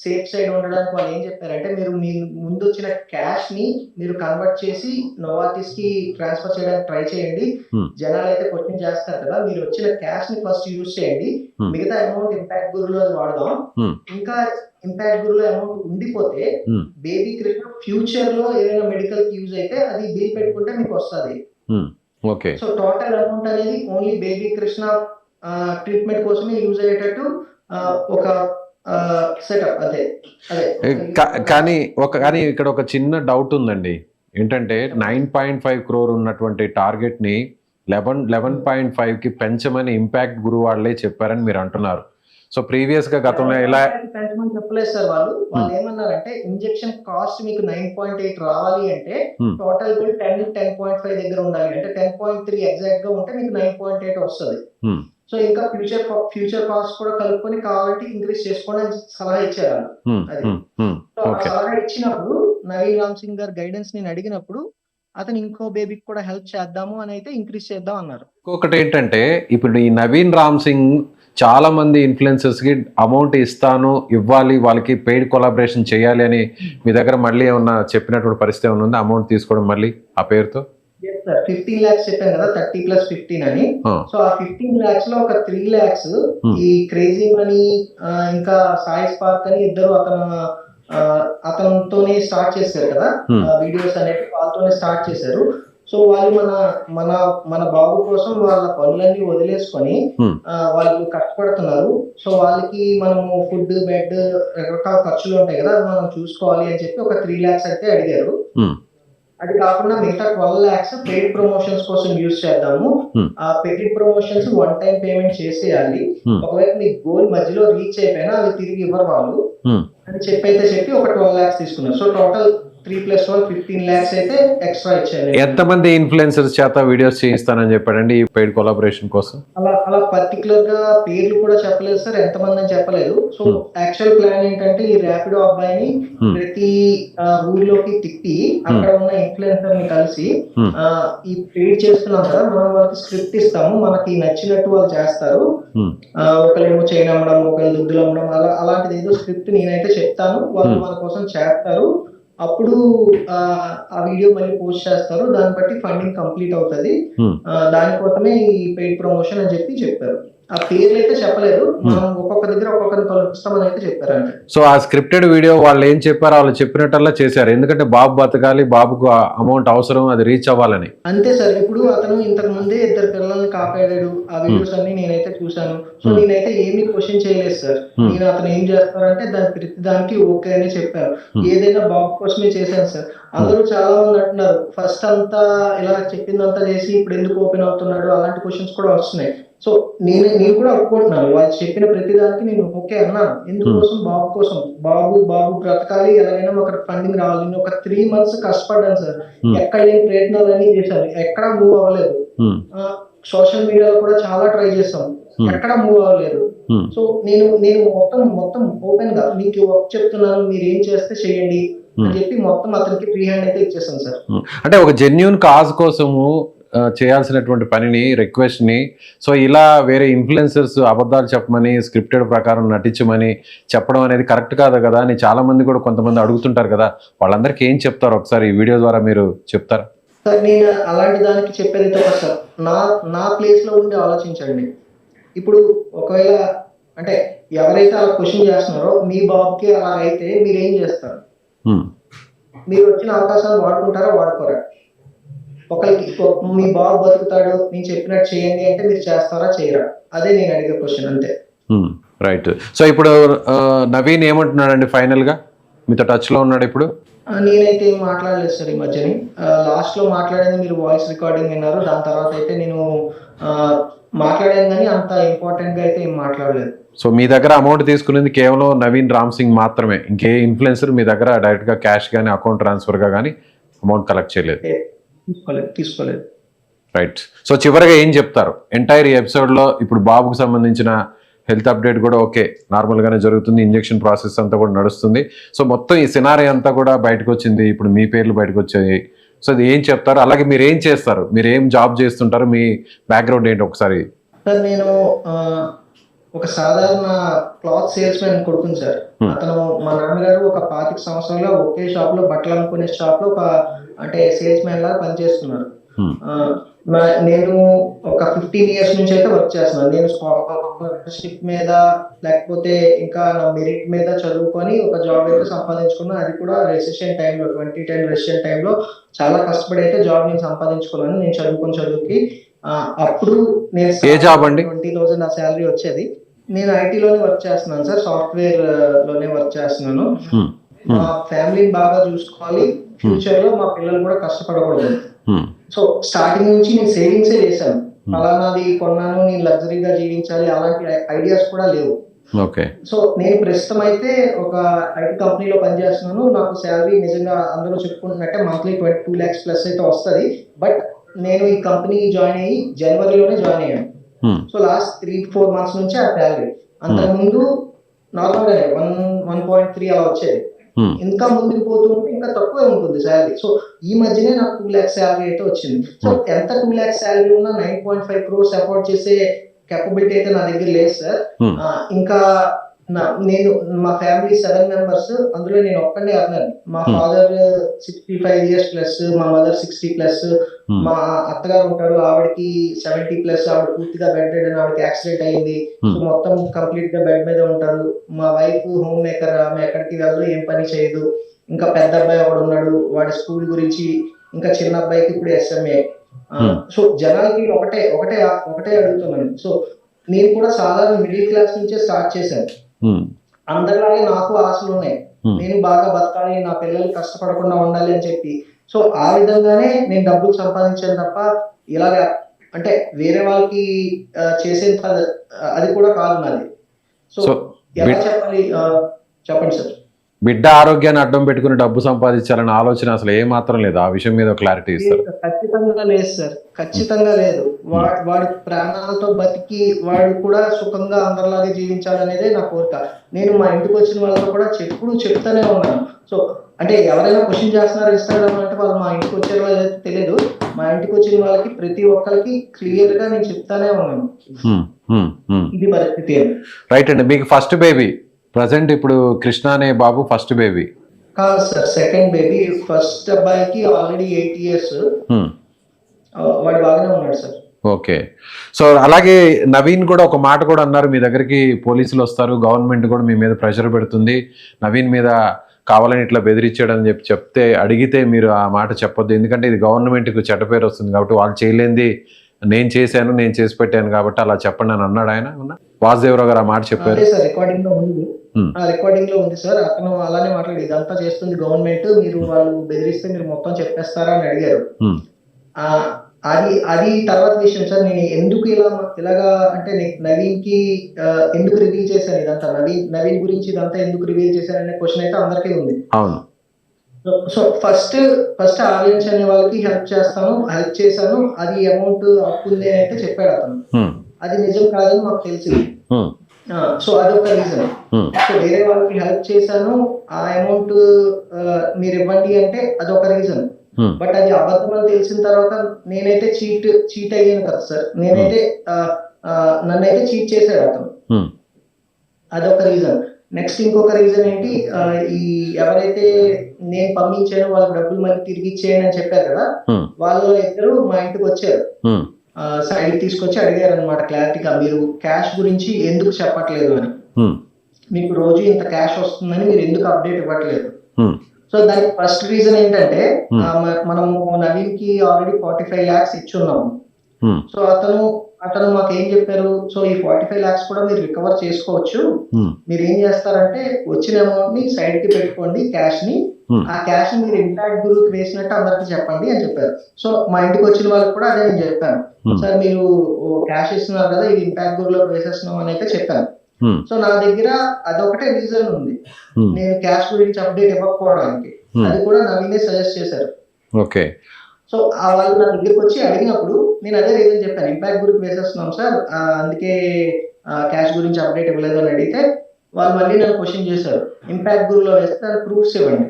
సేఫ్ సైడ్ ఉండడానికి వాళ్ళు ఏం చెప్పారంటే, మీరు మీ ముందు వచ్చిన క్యాష్ ని మీరు కన్వర్ట్ చేసి నోవార్టిస్ కి ట్రాన్స్ఫర్ చేయడానికి ట్రై చేయండి. జనాలు అయితే క్వశ్చన్ చేస్తారు కదా, మీరు వచ్చిన క్యాష్ ని ఫస్ట్ యూజ్ చేయండి, మిగతా అమౌంట్ ఇంపాక్ట్ గ్రూప్ లో వాడదాం. ఇంకా ఇంపాక్ట్ గ్రూప్ లో అమౌంట్ ఉండిపోతే బేబీ కృష్ణ ఫ్యూచర్ లో ఏదైనా మెడికల్ కి యూజ్ అయితే అది బిల్ పెట్టుకుంటే మీకు వస్తుంది. సో టోటల్ అమౌంట్ అనేది ఓన్లీ బేబీ కృష్ణ ట్రీట్మెంట్ కోసమే యూజ్ అయ్యేటట్టు ఒక సెటప్ అదే. కానీ ఇక్కడ ఒక చిన్న డౌట్ ఉందండి, ఏంటంటే 9.5 crore ఉన్నటువంటి టార్గెట్ ని 11.5 కి పెంచమని ఇంపాక్ట్ గ్రూప్ వాళ్ళే చెప్పారని మీరు అంటున్నారు. సో ప్రీవియస్ గా గతంలో ఎలా పెంచమని చెప్పలేదు సార్. వాళ్ళు ఏమన్నారంటే, ఇంజెక్షన్ కాస్ట్ మీకు 9.8 రావాలి అంటే టోటల్ బిల్ 10.5 దగ్గర ఉండాలి, అంటే 10.3 ఎగ్జాక్ట్ గా ఉంటే మీకు 9.8 వస్తుంది. సో ఇంకా ఫ్యూచర్ కాస్ట్ కూడా కలుపుకొని కావాలంటే ఇంక్రీజ్ చేసుకోండి అని సలహా ఇచ్చారు. అది సలహా ఇచ్చినప్పుడు నవీన్ రామ్ సింగ్ గారు గైడెన్స్ నేను అడిగినప్పుడు అతను ఇంకో బేబీకి కూడా హెల్ప్ చేద్దాము అని అయితే ఇంక్రీజ్ చేద్దాం అన్నారు. ఇంకొకటి ఏంటంటే, ఇప్పుడు ఈ నవీన్ రామ్ సింగ్ చాలా మంది ఇన్ఫ్లుయెన్సర్స్ కి అమౌంట్ ఇవ్వాలి, వాళ్ళకి పెయిడ్ కొలాబరేషన్ చేయాలి అని మీ దగ్గర మళ్ళీ ఏమన్నా చెప్పినటువంటి పరిస్థితి ఏమన్నా ఉందా? అమౌంట్ తీసుకోవడం మళ్ళీ ఆ పేరుతో 15 lakhs చెప్పాను కదా, 30+15 అని. సో ఆ 15 lakhs లో ఒక 3 lakhs ఈ క్రేజీ మనీ ఇంకా సాయి స్పార్క్ అని ఇద్దరు అతనితోనే స్టార్ట్ చేశారు కదా వీడియోస్ అనేవి, వాళ్ళతోనే స్టార్ట్ చేశారు. సో వాళ్ళు మన బాబు కోసం వాళ్ళ పనులన్నీ వదిలేసుకొని వాళ్ళు కష్టపడుతున్నారు. సో వాళ్ళకి మనము ఫుడ్, బెడ్, రకరకాల ఖర్చులు ఉంటాయి కదా, మనం చూసుకోవాలి అని చెప్పి ఒక 3 lakhs అయితే అడిగారు. అది కాకుండా మిగతా 12 lakhs పెయిడ్ ప్రమోషన్స్ కోసం యూజ్ చేద్దాము. ఆ paid promotions one time payment చేసేయాలి, ఒకవేళ మీ గోల్ మధ్యలో రీచ్ అయిపోయినా అవి తిరిగి ఇవ్వరు వాళ్ళు అని చెప్పి ఒక 12 lakhs తీసుకున్నారు. సో టోటల్ 3+1 15 lakhs అయితే ఎక్స్ట్రా ఇచ్చారు. ఎంతమంది ఇన్ఫ్లుయెన్సర్స్ చేత వీడియోస్ చేయిస్తానని చెప్పాడండి ఈ పెయిడ్ కొలాబరేషన్ కోసం? అలా పర్టికులర్ గా పేర్లు కూడా చెప్పలేదు సార్, ఎంతమంది అని చెప్పలేదు. సో యాక్చువల్ ప్లాన్ ఏంటంటే, ఈ ర్యాపిడో అబ్బాయిని ప్రతి ఊర్లోకి తిప్పి అక్కడ ఉన్న ఇన్ఫ్లుయెన్సర్ ని కలిసి ఈ పెయిడ్ చేస్తున్నాం కదా, మనం వాళ్ళకి స్క్రిప్ట్ ఇస్తాము, మనకి నచ్చినట్టు వాళ్ళు చేస్తారు, ఒకళ్ళేమో చైన్ అమ్మడం, ఒకళ్ళు దుద్దులు అమ్మడం, అలాంటిది ఏదో స్క్రిప్ట్ నేనైతే చెప్తాను, వాళ్ళు మన కోసం చేస్తారు, అప్పుడు ఆ వీడియో మళ్ళీ పోస్ట్ చేస్తారు, దాన్ని బట్టి ఫండింగ్ కంప్లీట్ అవుతుంది, దానికోసమే ఈ పెయిడ్ ప్రమోషన్ అని చెప్పారు. ఆ పేర్లు అయితే చెప్పలేదు, మనం ఒక్కొక్క దగ్గర ఒక్కొక్కరిని కలుస్తామని అయితే చెప్పారంటే. సో ఆ స్క్రిప్టెడ్ వీడియో వాళ్ళు ఏం చెప్పారో వాళ్ళు చెప్పినట్టల్లా చేశారు, ఎందుకంటే బాబు బతకాలి, బాబుకు అమౌంట్ అవసరం, అది రీచ్ అవ్వాలని. అంతే సార్. ఇప్పుడు అతను ఇంతకు ముందే 2 పిల్లల్ని కాపాడాడు, ఆ వీడియోస్ అన్ని నేనైతే చూసాను. సో నేనైతే ఏమీ క్వశ్చన్ చేయలేదు సార్. నేను అతను ఏం చేస్తారంటే ప్రతి దానికి ఓకే అని చెప్పాను, ఏదైనా బాబు కోసమే చేశాను సార్. అందరూ చాలా మంది అంటున్నారు, ఫస్ట్ అంతా ఇలా చెప్పిందంతా చేసి ఇప్పుడు ఎందుకు ఓపెన్ అవుతున్నాడు, అలాంటి క్వశ్చన్స్ కూడా వస్తున్నాయి. సో నేను కూడా ఒప్పుకుంటున్నాను, వాళ్ళు చెప్పిన ప్రతి దానికి నేను ఓకే అన్నాను. ఎందుకోసం? బాబు కోసం. బాబు బ్రతకాలి, ఎలాగైనా ఒక ఫండింగ్ రావాలి. నేను ఒక 3 months కష్టపడ్డాను సార్, ఎక్కడ లేని ప్రయత్నాలన్నీ చేశాను, ఎక్కడా మూవ్ అవ్వలేదు. సోషల్ మీడియాలో కూడా చాలా ట్రై చేస్తాం, ఎక్కడా మూవ్ అవ్వలేదు. సో నేను మొత్తం ఓపెన్ గా మీకు చెప్తున్నాను, మీరు ఏం చేస్తే చేయండి అని చెప్పి మొత్తం అతనికి ఫ్రీ హ్యాండ్ అయితే ఇచ్చేసాను సార్. అంటే ఒక జెన్యూన్ కాజ్ కోసము చేయాల్సినటువంటి పనిని, రిక్వెస్ట్ ని, సో ఇలా వేరే ఇన్ఫ్లుయెన్సర్స్ అబద్ధాలు చెప్పమని, స్క్రిప్టెడ్ ప్రకారం నటించమని చెప్పడం అనేది కరెక్ట్ కాదు కదా అని చాలా మంది కూడా కొంతమంది అడుగుతుంటారు కదా, వాళ్ళందరికీ ఏం చెప్తారు ఒకసారి ఈ వీడియో ద్వారా మీరు చెప్తారా? సార్ నేను అలాంటి దానికి చెప్పేది ఒక సార్, నా ప్లేస్ లో ఉండి ఆలోచించండి. ఇప్పుడు ఒకవేళ అంటే ఎవరైతే అలా క్వశ్చన్ చేస్తున్నారో మీ బాబుకి అలా అయితే మీరు ఏం చేస్తారు? మీరు వచ్చిన అవకాశాన్ని వాడుకుంటారా, వాడుకోరా? ఒకరికి మీ బాబు బతుకుతాడు, నేను చెప్పినట్టు చేయండి అంటే మీరు చేస్తారా, చేయరా? అదే నేను అడిగే క్వశ్చన్, అంతే. రైట్. సో ఇప్పుడు నవీన్ ఏమంటున్నాడండి ఫైనల్ గా? మీతో టచ్ లో ఉన్నాడు ఇప్పుడు? నేనైతే ఏం మాట్లాడలేదు సార్ ఈ మధ్యని. లాస్ట్‌లో మాట్లాడింది మీరు వాయిస్ రికార్డింగ్ విన్నారు. దాని తర్వాత అయితే నేను మాట్లాడాను గానీ అంత ఇంపార్టెంట్‌గా అయితే ఏం మాట్లాడలేదు. సో మీ దగ్గర అమౌంట్ తీసుకునేది కేవలం నవీన్ రామ్ సింగ్ మాత్రమే, ఇంకే ఇన్ఫ్లుయెన్సర్ మీ దగ్గర డైరెక్ట్గా క్యాష్ కానీ అకౌంట్ ట్రాన్స్ఫర్గా కానీ అమౌంట్ కలెక్ట్ చేయలేదు? తీసుకోలేదు. రైట్. సో చివరిగా ఏం చెప్తారు ఎంటైర్ ఈ ఎపిసోడ్లో? ఇప్పుడు బాబుకు సంబంధించిన హెల్త్ అప్డేట్ కూడా ఓకే, నార్మల్గానే జరుగుతుంది, ఇంజెక్షన్ ప్రాసెస్ అంతా కూడా నడుస్తుంది. సో మొత్తం ఈ సినారీ అంతా కూడా బయటకు వచ్చింది, ఇప్పుడు మీ పేర్లు బయటకు వచ్చాయి. సో అది ఏం చెప్తారు? అలాగే మీరు ఏం చేస్తారు, మీరు ఏం జాబ్ చేస్తుంటారు, మీ బ్యాక్గ్రౌండ్ ఏంటి ఒకసారి? సార్ నేను ఒక సాధారణ క్లాత్ సేల్స్ మ్యాన్ కొడుకుని సార్. అతను మా నాన్నగారు ఒక 25 సంవత్సరాలుగా ఒకే షాప్ లో, బట్టలు అమ్ముకునే షాప్ లో అంటే సేల్స్ మ్యాన్ లాగా పనిచేస్తున్నారు. నేను ఒక 15 ఇయర్స్ నుంచి అయితే వర్క్ చేస్తున్నాను. నేను స్కాలర్షిప్ మీద లేకపోతే ఇంకా నా మెరిట్ మీద చదువుకొని ఒక జాబ్ అయితే సంపాదించుకున్నాను. అది కూడా రెసిషన్ టైంలో, 2010 రెసిషన్ టైంలో చాలా కష్టపడి అయితే జాబ్ నేను సంపాదించుకున్నాను. నేను చదువుకి అప్పుడు నేను ఏ జాబ్ అండి? 20,000 నా శాలరీ వచ్చేది. నేను ఐటీలోనే వర్క్ చేస్తున్నాను సార్, సాఫ్ట్వేర్ లోనే వర్క్ చేస్తున్నాను. మా ఫ్యామిలీని బాగా చూసుకోవాలి, ఫ్యూచర్ లో మా పిల్లలు కూడా కష్టపడకూడదు. సో స్టార్టింగ్ నుంచి నేను సేవింగ్సే చేశాను. ఫలానాది కొన్నాను, నేను లగ్జరీగా జీవించాలి అలాంటి ఐడియాస్ కూడా లేవు. ఓకే. సో నేను ప్రస్తుతం అయితే ఒక ఐటీ కంపెనీలో పనిచేస్తున్నాను. నాకు శాలరీ నిజంగా అందరూ చెప్పుకుంటున్నట్టే మంత్లీ 22 lakhs ప్లస్ అయితే వస్తుంది. బట్ నేను ఈ కంపెనీ జాయిన్ అయ్యి జనవరిలోనే జాయిన్ అయ్యాను. సో లాస్ట్ 3-4 months నుంచి ఆ శాలరీ, అంతకుముందు నార్మల్ గానే 1.3 అలా వచ్చేది. ఇంకా ముందుకు పోతూ ఉంటే ఇంకా తక్కువే ఉంటుంది శాలరీ. సో ఈ మధ్యనే నాకు 2 lakhs శాలరీ అయితే వచ్చింది. సో ఎంత 2 lakhs శాలరీ ఉన్నా 9.5 crores అఫోర్డ్ చేసే కేపబిలిటీ అయితే నా దగ్గర లేదు సార్. ఇంకా నేను మా ఫ్యామిలీ 7 members, అందులో నేను ఒక్కడే అన్నాను. మా ఫాదర్ 65 years ప్లస్, మా మదర్ 60 ప్లస్, మా అత్తగారు ఉంటారు, ఆవిడకి 70 ప్లస్, ఆవిడ పూర్తిగా బెడ్ రెడ్, ఆవిడకి యాక్సిడెంట్ అయింది. సో మొత్తం కంప్లీట్ గా బెడ్ మీద ఉంటారు. మా వైఫ్ హోమ్ మేకర్, ఆమె ఎక్కడికి వెళ్ళదు, ఏం పని చేయదు. ఇంకా పెద్ద అబ్బాయి ఒకడు ఉన్నాడు, వాడి స్కూల్ గురించి. ఇంకా చిన్న అబ్బాయికి ఇప్పుడు SMA. సో జనాలకి ఒకటే అడుగుతున్నాను. సో నేను కూడా సాధారణ మిడిల్ క్లాస్ నుంచే స్టార్ట్ చేశాను. అందరిలాగే నాకు ఆశలు ఉన్నాయి, నేను బాగా బతకాలి, నా పిల్లలు కష్టపడకుండా ఉండాలి అని చెప్పి. సో ఆ విధంగానే నేను డబ్బులు సంపాదించాను తప్ప ఇలాగా అంటే వేరే వాళ్ళకి చేసేంత అది కూడా కాదు నాది. సో ఎలా చెప్పాలి, చెప్పండి సార్. బిడ్డ ఆరోగ్యాన్ని అడ్డం పెట్టుకుని డబ్బు సంపాదించాలన్న ఆలోచన అసలు ఏ మాత్రం లేదు. ఆ విషయం మీద క్లారిటీ ఇస్తారు? ఖచ్చితంగా లేదు సార్, ఖచ్చితంగా లేదు. వాడి ప్రాణాలతో బతికి వాడు కూడా సుఖంగా అందరిలాగే జీవించాలనేదే నా కోరిక. నేను మా ఇంటికి వచ్చిన వాళ్ళతో కూడా ఎప్పుడు చెప్తానే ఉన్నాను. సో అంటే ఎవరైనా క్వశ్చన్ చేస్తున్నారు ఇన్స్టాగ్రామ్ అంటే, వాళ్ళు మా ఇంటికి వచ్చే వాళ్ళు తెలియదు. మా ఇంటికి వచ్చిన వాళ్ళకి ప్రతి ఒక్కరికి క్లియర్ గా నేను చెప్తానే ఉన్నాను. ఇది పరిస్థితి. రైట్ అండి. మీకు ఫస్ట్ బేబీ ప్రజెంట్ ఇప్పుడు కృష్ణ అనే బాబు ఫస్ట్ బేబీ కాదు సార్, సెకండ్ బేబీ. ఫస్ట్ అబ్బాయికి ఆల్రెడీ 8 years, వాడు బాగానే ఉన్నాడు సార్. ఓకే. సో అలాగే నవీన్ కూడా ఒక మాట కూడా అన్నారు, మీ దగ్గరికి పోలీసులు వస్తారు, గవర్నమెంట్ కూడా మీ మీద ప్రెషర్ పెడుతుంది, నవీన్ మీద కావాలని ఇట్లా బెదిరించాడని చెప్తే అడిగితే మీరు ఆ మాట చెప్పొద్దు, ఎందుకంటే ఇది గవర్నమెంట్కి చెడ్డ పేరు వస్తుంది కాబట్టి, వాళ్ళు చేయలేంది నేను చేశాను, నేను చేసి పెట్టాను కాబట్టి అలా చెప్పండి అని అన్నాడు ఆయన. వాసుదేవరావు గారు ఆ మాట చెప్పారు. రికార్డింగ్ లో ఉంది సార్. అతను అలానే మాట్లాడి, ఇదంతా చేస్తుంది గవర్నమెంట్, మీరు వాళ్ళు బెదిరిస్తే మీరు మొత్తం చెప్పేస్తారా అని అడిగారు. అది తర్వాత విషయం సార్. నేను ఎందుకు ఇలాగా అంటే నవీన్ కి ఎందుకు రివీల్ చేశాను ఇదంతా, నవీన్ గురించి ఇదంతా ఎందుకు రివీల్ చేశాను అనే క్వశ్చన్ అయితే అందరికీ ఉంది. సో ఫస్ట్ ఆడియన్స్ అనే వాళ్ళకి హెల్ప్ చేశాను. అది అమౌంట్ అప్పుంది అని అయితే చెప్పాడు అతను. అది నిజం కాదని మాకు తెలిసింది. సో అదొక రీజన్. సో వేరే వాళ్ళకి హెల్ప్ చేశాను, ఆ అమౌంట్ మీరు ఇవ్వండి అంటే అదొక రీజన్. బట్ అది అబద్ధం అని తెలిసిన తర్వాత నేనైతే చీట్ అయ్యాను కదా సార్. నన్నైతే చీట్ చేశాడు అతను, అదొక రీజన్. నెక్స్ట్ ఇంకొక రీజన్ ఏంటి, ఈ ఎవరైతే నేను పంపించానో వాళ్ళకి డబ్బులు మళ్ళీ తిరిగి ఇచ్చేయండి అని చెప్పారు కదా, వాళ్ళు ఇద్దరు మా ఇంటికి వచ్చారు, సైడ్ తీసుకొచ్చి అడిగారు అనమాట క్లారిటీగా, మీరు క్యాష్ గురించి ఎందుకు చెప్పట్లేదు అని, మీకు రోజు ఇంత క్యాష్ వస్తుందని మీరు ఎందుకు అప్డేట్ ఇవ్వట్లేదు. సో దానికి ఫస్ట్ రీజన్ ఏంటంటే, మనము నవీన్ కి ఆల్రెడీ 45 lakhs ఇచ్చున్నాము. సో అతను మాకు ఏం చెప్పారు, సో ఈ 45 lakhs కూడా మీరు రికవర్ చేసుకోవచ్చు, మీరు ఏం చేస్తారంటే వచ్చిన అమౌంట్ ని సైడ్ కి పెట్టుకోండి, క్యాష్ ని, ఆ క్యాష్ మీరు ఇంపాక్ట్ గురువుకి వేసినట్టు అందరికి చెప్పండి అని చెప్పారు. సో మా ఇంటికి వచ్చిన వాళ్ళకి కూడా అదే నేను చెప్పాను. సార్ మీరు క్యాష్ ఇస్తున్నారు కదా, ఇది ఇంపాక్ట్ గురువులోకి వేసేస్తున్నాం అని అయితే చెప్పాను. సో నా దగ్గర అదొకటే రీజన్ ఉంది నేను క్యాష్ గురించి అప్డేట్ ఇవ్వకపోవడానికి. అది కూడా నవీనే సజెస్ట్ చేశారు. ఓకే. సో వాళ్ళు నా దగ్గరికి వచ్చి అడిగినప్పుడు నేను అదే రీజన్ చెప్పాను, ఇంపాక్ట్ గురించి వేసేస్తున్నాం సార్, అందుకే క్యాష్ గురించి అప్డేట్ ఇవ్వలేదు అని అడిగితే వాళ్ళు మళ్ళీ నన్ను క్వశ్చన్ చేశారు, ఇంపాక్ట్ గురువులో వేస్తే దాని ప్రూఫ్స్ ఇవ్వండి,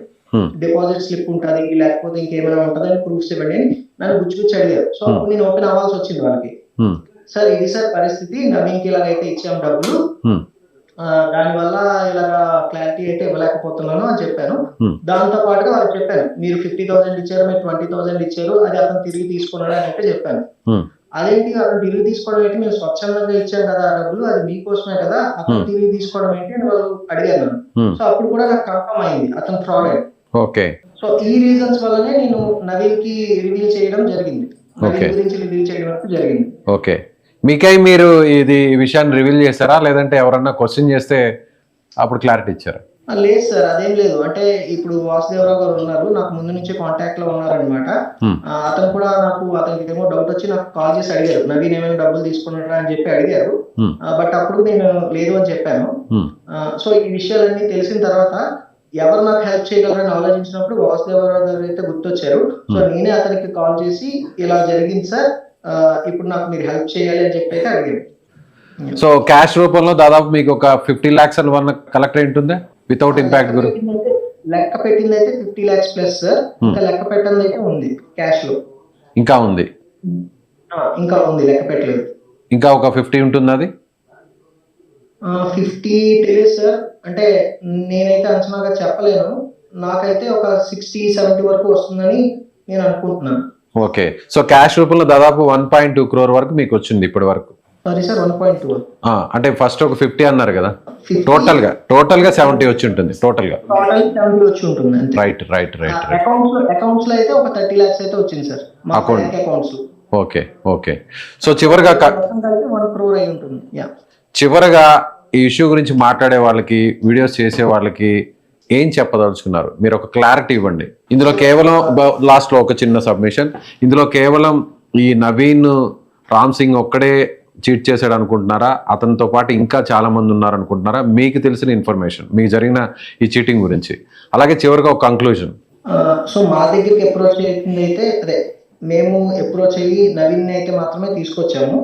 డిపాజిట్ స్లిప్ ఉంటుంది లేకపోతే ఇంకేమైనా ఉంటుంది అని ప్రూఫ్స్ ఇవ్వండి అని నన్ను గుచ్చి అడిగారు. సో అప్పుడు నేను ఓపెన్ అవ్వాల్సి వచ్చింది వాళ్ళకి. సార్ ఇది సార్ పరిస్థితి, నవీన్కి ఇలాగైతే ఇచ్చాం డబ్బులు, దానివల్ల ఇలాగా క్లారిటీ అయితే ఇవ్వలేకపోతున్నాను అని చెప్పాను. దాంతో పాటుగా వాళ్ళకి చెప్పాను, మీరు 50,000 ఇచ్చారు, మీరు 20,000 ఇచ్చారు, అది అతను తిరిగి తీసుకున్నాడు అని అయితే చెప్పాను. అదేంటి అతను తిరిగి తీసుకోవడం ఏంటి, మేము స్వచ్ఛందంగా ఇచ్చాం కదా డబ్బులు, అది మీకోసమే కదా, అతను తిరిగి తీసుకోవడం ఏంటి అని వాళ్ళు అడిగారు నన్ను. సో అప్పుడు కూడా నాకు కన్ఫర్మ్ అయింది అతను ఫ్రాడ్ అయ్యి. ఓకే. సో ఈ రీజన్స్ వల్లనే నేను నవీన్ కి రివీల్ చేయడం జరిగింది, నవీన్ గురించి రివీల్ చేయడం జరిగింది. ఓకే. మీకై మీరు ఈ విషయాన్ని రివీల్ చేశారా, లేదంటే ఎవరన్నా క్వశ్చన్ చేస్తే అప్పుడు క్లారిటీ ఇచ్చారా? లేదు సార్, అదేం లేదు. అంటే ఇప్పుడు వాసుదేవరావు గారు ఉన్నారు, నాకు ముందు నుంచి కాంటాక్ట్ లో ఉన్నారనమాట. అతను కూడా అతనికి ఏమో డౌట్ వచ్చి నాకు కాల్ చేసి అడిగారు, నవీన్ ఏమైనా డబ్బులు తీసుకున్నారా అని చెప్పి అడిగారు. బట్ అప్పుడు నేను లేదు అని చెప్పాను. సో ఈ విషయాలన్నీ తెలిసిన తర్వాత ఎవరు నాకు హెల్ప్ చేయగలరని ఆలోచించినప్పుడు వాసుదేవరావు గారు అయితే గుర్తొచ్చారు. సో నేనే అతనికి కాల్ చేసి ఇలా జరిగింది సార్, ఇప్పుడు నాకు మీరు హెల్ప్ చేయాలి అని చెప్పి అయితే అడిగాను. సో క్యాష్ రూపంలో దాదాపు మీకు ఒక 50 lakhs అని వన్ కలెక్ట్ అయింటుందా వితౌట్ ఇంపాక్ట్ గురు? లెక్క పెట్టింది అయితే 50 lakhs ప్లస్ సార్, ఇంకా లెక్క పెట్టింది అయితే ఉంది క్యాష్ లో. ఇంకా ఉంది లెక్క పెట్టలేదు. ఇంకా ఒక 50 ఉంటుంది. అది 50 తెలియదు సార్, అంటే నేనైతే అంచనాగా చెప్పలేను. నాకైతే ఒక 60-70 వరకు వస్తుందని నేను అనుకుంటున్నాను. ఓకే. సో క్యాష్ రూపంలో దాదాపు 1.2 crore వరకు మీకు వచ్చింది ఇప్పటి వరకు. Sorry sir, 1.2. అంటే ఫస్ట్ ఒక 50 అన్నారు కదా, టోటల్ గా 70 వచ్చి ఉంటుంది. టోటల్ గా 70 వచ్చి ఉంటుంది. రైట్. అకౌంట్స్ లో అయితే ఒక 30 lakhs అయితే వచ్చింది సార్, మా బ్యాంక్ అకౌంట్స్. ఓకే. సో చివరిగా 1 crore అయి ఉంటుంది. చివరగా ఈ ఇష్యూ గురించి మాట్లాడే వాళ్ళకి, వీడియోస్ చేసే వాళ్ళకి ఏం చెప్పదలుచుకున్నారు? మీరు ఒక క్లారిటీ ఇవ్వండి. ఇందులో కేవలం లాస్ట్ లో ఒక చిన్న సబ్మిషన్, ఇందులో కేవలం ఈ నవీన్ రామ్ సింగ్ ఒక్కడే చీట్ చేశాడు అనుకుంటున్నారా, అతనితో పాటు ఇంకా చాలా మంది ఉన్నారు అనుకుంటున్నారా? మీకు తెలిసిన ఇన్ఫర్మేషన్, మీకు జరిగిన ఈ చీటింగ్ గురించి, అలాగే చివరిగా ఒక కంక్లూజన్. సో మా దగ్గరికి అప్రోచ్ చేసింది అయితే అదే, మేము అప్రోచ్ అయ్యి నవీన్ అయితే మాత్రమే తీసుకొచ్చాము.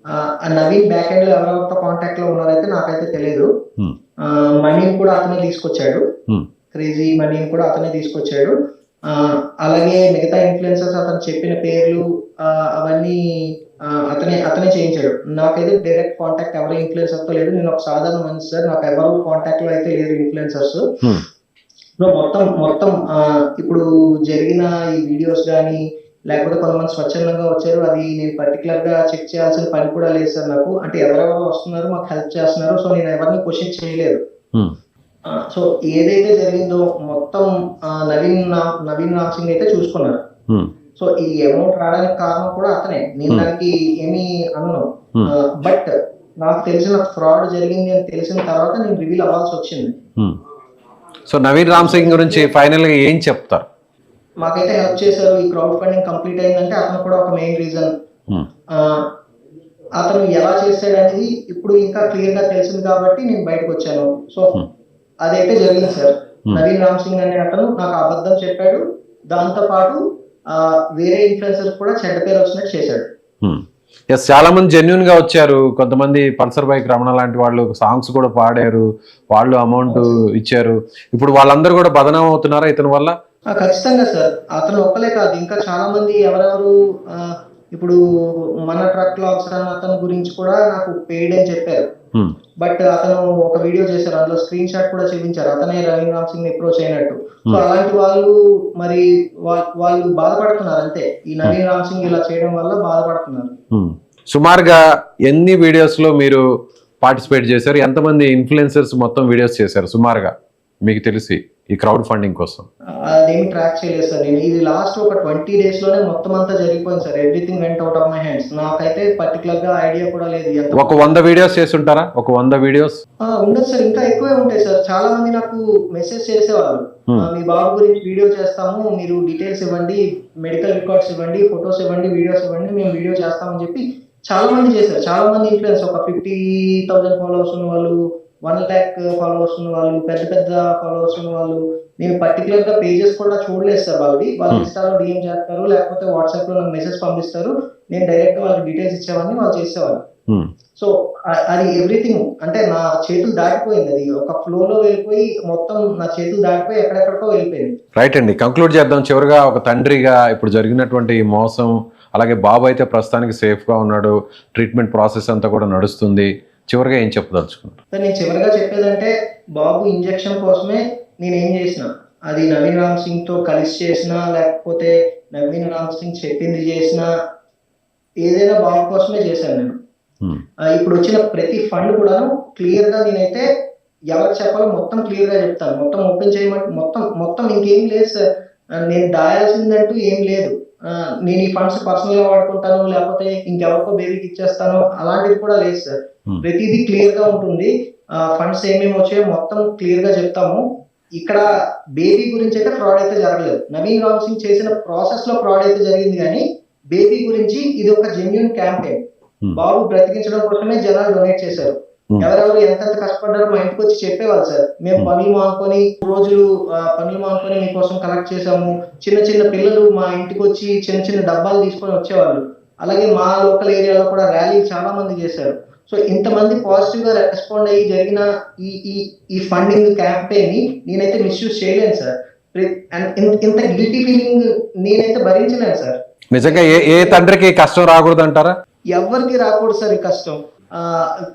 ఆ నవీన్ బ్యాక్ ఎండ్ లో ఎవరెవరితో కాంటాక్ట్ లో ఉన్నారైతే నాకైతే తెలియదు. మనీని కూడా అతనే తీసుకొచ్చాడు, క్రేజీ మనీని కూడా అతనే తీసుకొచ్చాడు. అలాగే మిగతా ఇన్ఫ్లుయెన్సర్స్ అతను చెప్పిన పేర్లు అవన్నీ అతనే చేయించాడు. నాకైతే డైరెక్ట్ కాంటాక్ట్ ఎవరు ఇన్ఫ్లుయెన్సర్ తో లేదు, నేను ఒక సాధారణ మనిషి సార్, నాకు ఎవరు కాంటాక్ట్ లో అయితే లేరు ఇన్ఫ్లుయెన్సర్స్. మొత్తం ఇప్పుడు జరిగిన ఈ వీడియోస్ కానీ లేకపోతే కొంతమంది స్వచ్ఛందంగా వచ్చారు, అది నేను పర్టికులర్ గా చెక్ చేయాల్సిన పని కూడా లేదు సార్ నాకు. అంటే ఎవరెవరు వస్తున్నారు, మాకు హెల్ప్ చేస్తున్నారు, సో నేను ఎవరిని క్వశ్చన్ చేయలేదు. సో ఏదైతే జరిగిందో మొత్తం నవీన్ రామ్ సింగ్ అయితే చూసుకున్నారు. సో ఈ అమౌంట్ రావడానికి కారణం కూడా అతనే, నేను దానికి ఏమీ అనను. బట్ నాకు తెలిసిన ఫ్రాడ్ జరిగింది అని తెలిసిన తర్వాత నేను రివీల్ అవ్వాల్సి వచ్చింది. సో నవీన్ రామ్ సింగ్ గురించి ఫైనల్ గా ఏం చెప్తారు? మాకైతే హెల్ప్ చేశారు. ఈ క్రౌడ్ ఫండింగ్ కంప్లీట్ అయిందంటే అతను కూడా ఒక మెయిన్ రీజన్. అతను ఎలా చేశాడు అనేది ఇప్పుడు ఇంకా క్లియర్ గా తెలిసింది కాబట్టి నేను బయటకు వచ్చాను. సో అదైతే జరిగింది సార్. నవీన్ రామ్ సింగ్ అనే అతను నాకు అబద్ధం చెప్పాడు, దాంతో పాటు వేరే ఇన్ఫ్లుయెన్సర్ కూడా చెడ్డ పేరు వచ్చినట్టు చేశాడు. చాలా మంది జెన్యున్ గా వచ్చారు, కొంతమంది పల్సర్ బైక్ రమణ లాంటి వాళ్ళు సాంగ్స్ కూడా పాడారు, వాళ్ళు అమౌంట్ ఇచ్చారు. ఇప్పుడు వాళ్ళందరూ కూడా బదనాం అవుతున్నారా ఇతని వల్ల? ఖచ్చితంగా సార్, అతను ఒక్కలే కాదు, ఇంకా చాలా మంది ఎవరెవరు. ఇప్పుడు మన ట్రక్ లాగ్స్ అన్న అతని గురించి కూడా నాకు పెయిడ్ అని చెప్పారు. బట్ అతను ఒక వీడియో చేశారు, అందులో స్క్రీన్ షాట్ కూడా చూపించారు, అతనే నవీన్ రామ్ సింగ్ అప్రోచ్ అయినట్టు. సో అలాంటి వాళ్ళు మరి వాళ్ళు బాధపడుతున్నారు అంతే, ఈ నవీన్ రామ్ సింగ్ ఇలా చేయడం వల్ల బాధపడుతున్నారు. సుమారుగా ఎన్ని వీడియోస్ లో మీరు పార్టిసిపేట్ చేశారు? ఎంతమంది ఇన్ఫ్లుయెన్సర్స్ మొత్తం వీడియోస్ చేశారు సుమారుగా మీకు తెలిసి? ఈ క్రౌడ్ ఫండింగ్ కోసం? అదేమి ట్రాక్ చేయలేదు సార్ నేను. ఇది లాస్ట్ ఒక 20 days లోనే మొత్తం అంతా జరిగిపోయింది sir. Everything went out of my hands. నాకైతే పర్టికులర్ గా ఐడియా కూడా లేదు. ఒక 100 వీడియోస్ చేసి ఉంటారా? ఒక 100 వీడియోస్ ఉండదు సార్, ఇంకా ఎక్కువే ఉంటాయి సార్. చాలా మంది నాకు మెసేజ్ చేసేవాళ్ళు, మీ బాబు గురించి వీడియో చేస్తాము, మీరు డీటెయిల్స్ ఇవ్వండి, మెడికల్ రికార్డ్స్ ఇవ్వండి, ఫొటోస్ ఇవ్వండి, వీడియోస్ ఇవ్వండి, మేము వీడియో చేస్తామని చెప్పి చాలా మంది చేశారు. చాలా మంది ఇన్ఫ్లుయెన్స్, ఒక 50,000 ఫాలోవర్స్ ఉన్న వాళ్ళు, 1 lakh ఫాలోవర్స్ ఉన్న వాళ్ళు, పెద్ద పెద్ద ఫాలోవర్స్ ఉన్న వాళ్ళు. నేను పర్టికులర్ గా పేజెస్ కూడా చూడలేదు సార్ వాళ్ళది. వాళ్ళు ఇన్స్టాలో డిఎం చేస్తారు, లేకపోతే వాట్సాప్ లో నాకు మెసేజ్ పంపిస్తారు. నేను డైరెక్ట్ వాళ్ళకి డీటెయిల్స్ ఇచ్చేవాడిని, వాళ్ళు చేసేవాళ్ళు. సో అది ఎవ్రీథింగ్ అంటే నా చేతులు దాటిపోయింది. అది ఒక ఫ్లోలో వెళ్ళిపోయి మొత్తం నా చేతులు దాటిపోయి ఎక్కడెక్కడికో వెళ్ళిపోయింది. రైట్ అండి, కంక్లూడ్ చేద్దాం. చివరిగా ఒక తండ్రిగా ఇప్పుడు జరిగినటువంటి ఈ మోసం, అలాగే బాబు అయితే ప్రస్తుతానికి సేఫ్గా ఉన్నాడు, ట్రీట్మెంట్ ప్రాసెస్ అంతా కూడా నడుస్తుంది. చివరిగా ఏం చెప్పదలుచుకున్నాను? నేను చివరిగా చెప్పేదంటే, బాబు ఇంజెక్షన్ కోసమే నేనేం చేసిన, అది నవీన్ రామ్ సింగ్ తో కలిసి చేసినా, లేకపోతే నవీన్ రామ్ సింగ్ చెప్పింది చేసినా, ఏదైనా బాబు కోసమే చేశాను నేను. ఇప్పుడు వచ్చిన ప్రతి ఫండ్ కూడా క్లియర్ గా నేనైతే ఎవరికి చెప్పాలో మొత్తం క్లియర్ గా చెప్తాను. మొత్తం ఓపెన్ చేయమంటే మొత్తం ఇంకేం లేదు సార్. నేను దాయాల్సిందంటూ ఏం లేదు. నేను ఈ ఫండ్స్ పర్సనల్ గా వాడుకుంటాను, లేకపోతే ఇంకెవరికో బేబీకి ఇచ్చేస్తాను, అలాంటిది కూడా లేదు సార్. ప్రతిదీ క్లియర్ గా ఉంటుంది. ఫండ్స్ ఏమేమి వచ్చాయో మొత్తం క్లియర్ గా చెప్తాము. ఇక్కడ బేబీ గురించి అయితే ఫ్రాడ్ అయితే జరగలేదు. నవీన్ రామ్ సింగ్ చేసిన ప్రాసెస్ లో ఫ్రాడ్ అయితే జరిగింది, కానీ బేబీ గురించి ఇది ఒక జెన్యూన్ క్యాంపెయిన్. బాబు బ్రతికించడం కోసమే జనాలు డొనేట్ చేశారు. ఎవరెవరు ఎంతెంత కష్టపడ్డారో మా ఇంటికి వచ్చి చెప్పేవాళ్ళు సార్. మేము పనులు మానుకొని మీకోసం కలెక్ట్ చేసాము. చిన్న చిన్న పిల్లలు మా ఇంటికి వచ్చి చిన్న చిన్న డబ్బాలు తీసుకొని వచ్చేవాళ్ళు. అలాగే మా లోకల్ ఏరియాలో కూడా ర్యాలీ చాలా మంది చేశారు. సో ఇంతమంది పాజిటివ్ గా రెస్పాండ్ అయ్యి జరిగిన ఈ ఫండింగ్ క్యాంపెయిన్ ని నేనైతే మిస్యూజ్ చేయలేను సార్. ఇంత గిల్టీ ఫీలింగ్ నేనైతే భరించలేను సార్. నిజంగా ఏ తండ్రికి కష్టం రాకూడదు అంటారా? ఎవరికి రాకూడదు సార్ ఈ కష్టం.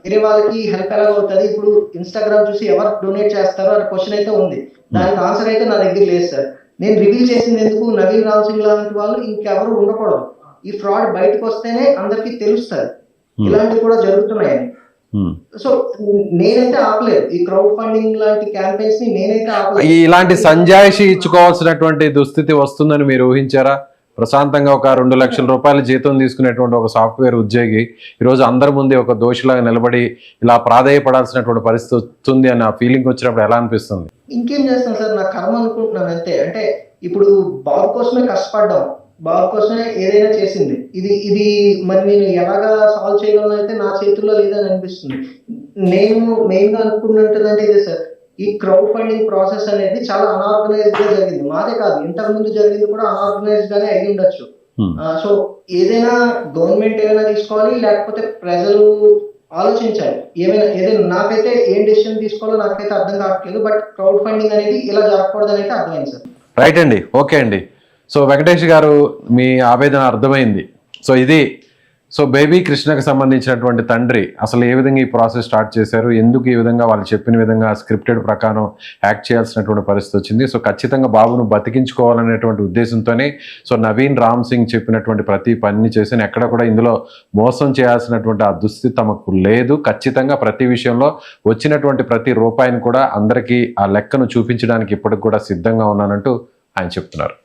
వేరే వాళ్ళకి హెల్ప్ ఎలా అవుతుంది? ఇప్పుడు ఇన్స్టాగ్రామ్ చూసి ఎవరు డొనేట్ చేస్తారో అనే క్వశ్చన్ అయితే ఉంది. దానికి ఆన్సర్ అయితే నా దగ్గర లేదు సార్. నేను రివీల్ చేసింది ఎందుకు, నవీన్ రామ్ సింగ్ లాంటి వాళ్ళు ఇంకెవరు ఉండకూడదు. ఈ ఫ్రాడ్ బయటకు వస్తేనే అందరికీ తెలుస్తుంది ఇలాంటివి కూడా జరుగుతున్నాయని. సో నేనైతే ఆపలేదు ఈ క్రౌడ్ ఫండింగ్ లాంటి క్యాంపెయిన్స్ ని, నేనైతే ఆపలేదు. ఇలాంటి సంజాయిషి ఇచ్చుకోవాల్సినటువంటి దుస్థితి వస్తుందని మీరు ఊహించారా? ప్రశాంతంగా ఒక 2 లక్షల రూపాయల జీతం తీసుకునేటువంటి ఒక సాఫ్ట్వేర్ ఉద్యోగి ఈరోజు అందరి ముందే ఒక దోషిలాగా నిలబడి ఇలా ప్రాధేయపడాల్సినటువంటి పరిస్థితి వస్తుంది అని ఆ ఫీలింగ్ వచ్చినప్పుడు ఎలా అనిపిస్తుంది? ఇంకేం చేస్తాను సార్, నా కర్మ అనుకుంటున్నాను అంతే. అంటే ఇప్పుడు బాబు కోసమే కష్టపడ్డాం, బాబు కోసమే ఏదైనా చేసింది. ఇది మరి నేను ఎలాగా సాల్వ్ చేయగలను అయితే నా చేతుల్లో లేదని అనిపిస్తుంది. నేను మెయిన్ గా అనుకుంటుందంటే ఇదే సార్, ఈ క్రౌడ్ ఫండింగ్ ప్రాసెస్ అనేది చాలా అన్ఆర్గనైజ్డ్ గా జరిగింది. మాదే కాదు, ఇంతకు ముందు జరిగింది కూడా అన్ఆర్గనైజ్డ్ గానే అయి ఉండొచ్చు. సో ఏదైనా గవర్నమెంట్ ఏదైనా తీసుకోవాలి, లేకపోతే ప్రజలు ఆలోచించాలి. ఏదైనా నాకైతే ఏం డెసిషన్ తీసుకోవాలో నాకైతే అర్థం కావట్లేదు. బట్ క్రౌడ్ ఫండింగ్ అనేది ఇలా జరగకూడదు అయితే అర్థమైంది సార్. రైట్ అండి, ఓకే అండి. సో వెంకటేష్ గారు, మీ ఆవేదన అర్థమైంది. సో బేబీ కృష్ణకు సంబంధించినటువంటి తండ్రి అసలు ఏ విధంగా ఈ ప్రాసెస్ స్టార్ట్ చేశారు, ఎందుకు ఈ విధంగా వాళ్ళు చెప్పిన విధంగా స్క్రిప్టెడ్ ప్రకారం యాక్ట్ చేయాల్సినటువంటి పరిస్థితి వచ్చింది. సో ఖచ్చితంగా బాబును బతికించుకోవాలనేటువంటి ఉద్దేశంతోనే సో నవీన్ రామ్ సింగ్ చెప్పినటువంటి ప్రతి పనిని చేసిన ఎక్కడ కూడా ఇందులో మోసం చేయాల్సినటువంటి ఆ దుస్థితి తమకు లేదు. ఖచ్చితంగా ప్రతి విషయంలో వచ్చినటువంటి ప్రతి రూపాయిని కూడా అందరికీ ఆ లెక్కను చూపించడానికి ఇప్పటికి కూడా సిద్ధంగా ఉన్నానంటూ ఆయన చెప్తున్నారు.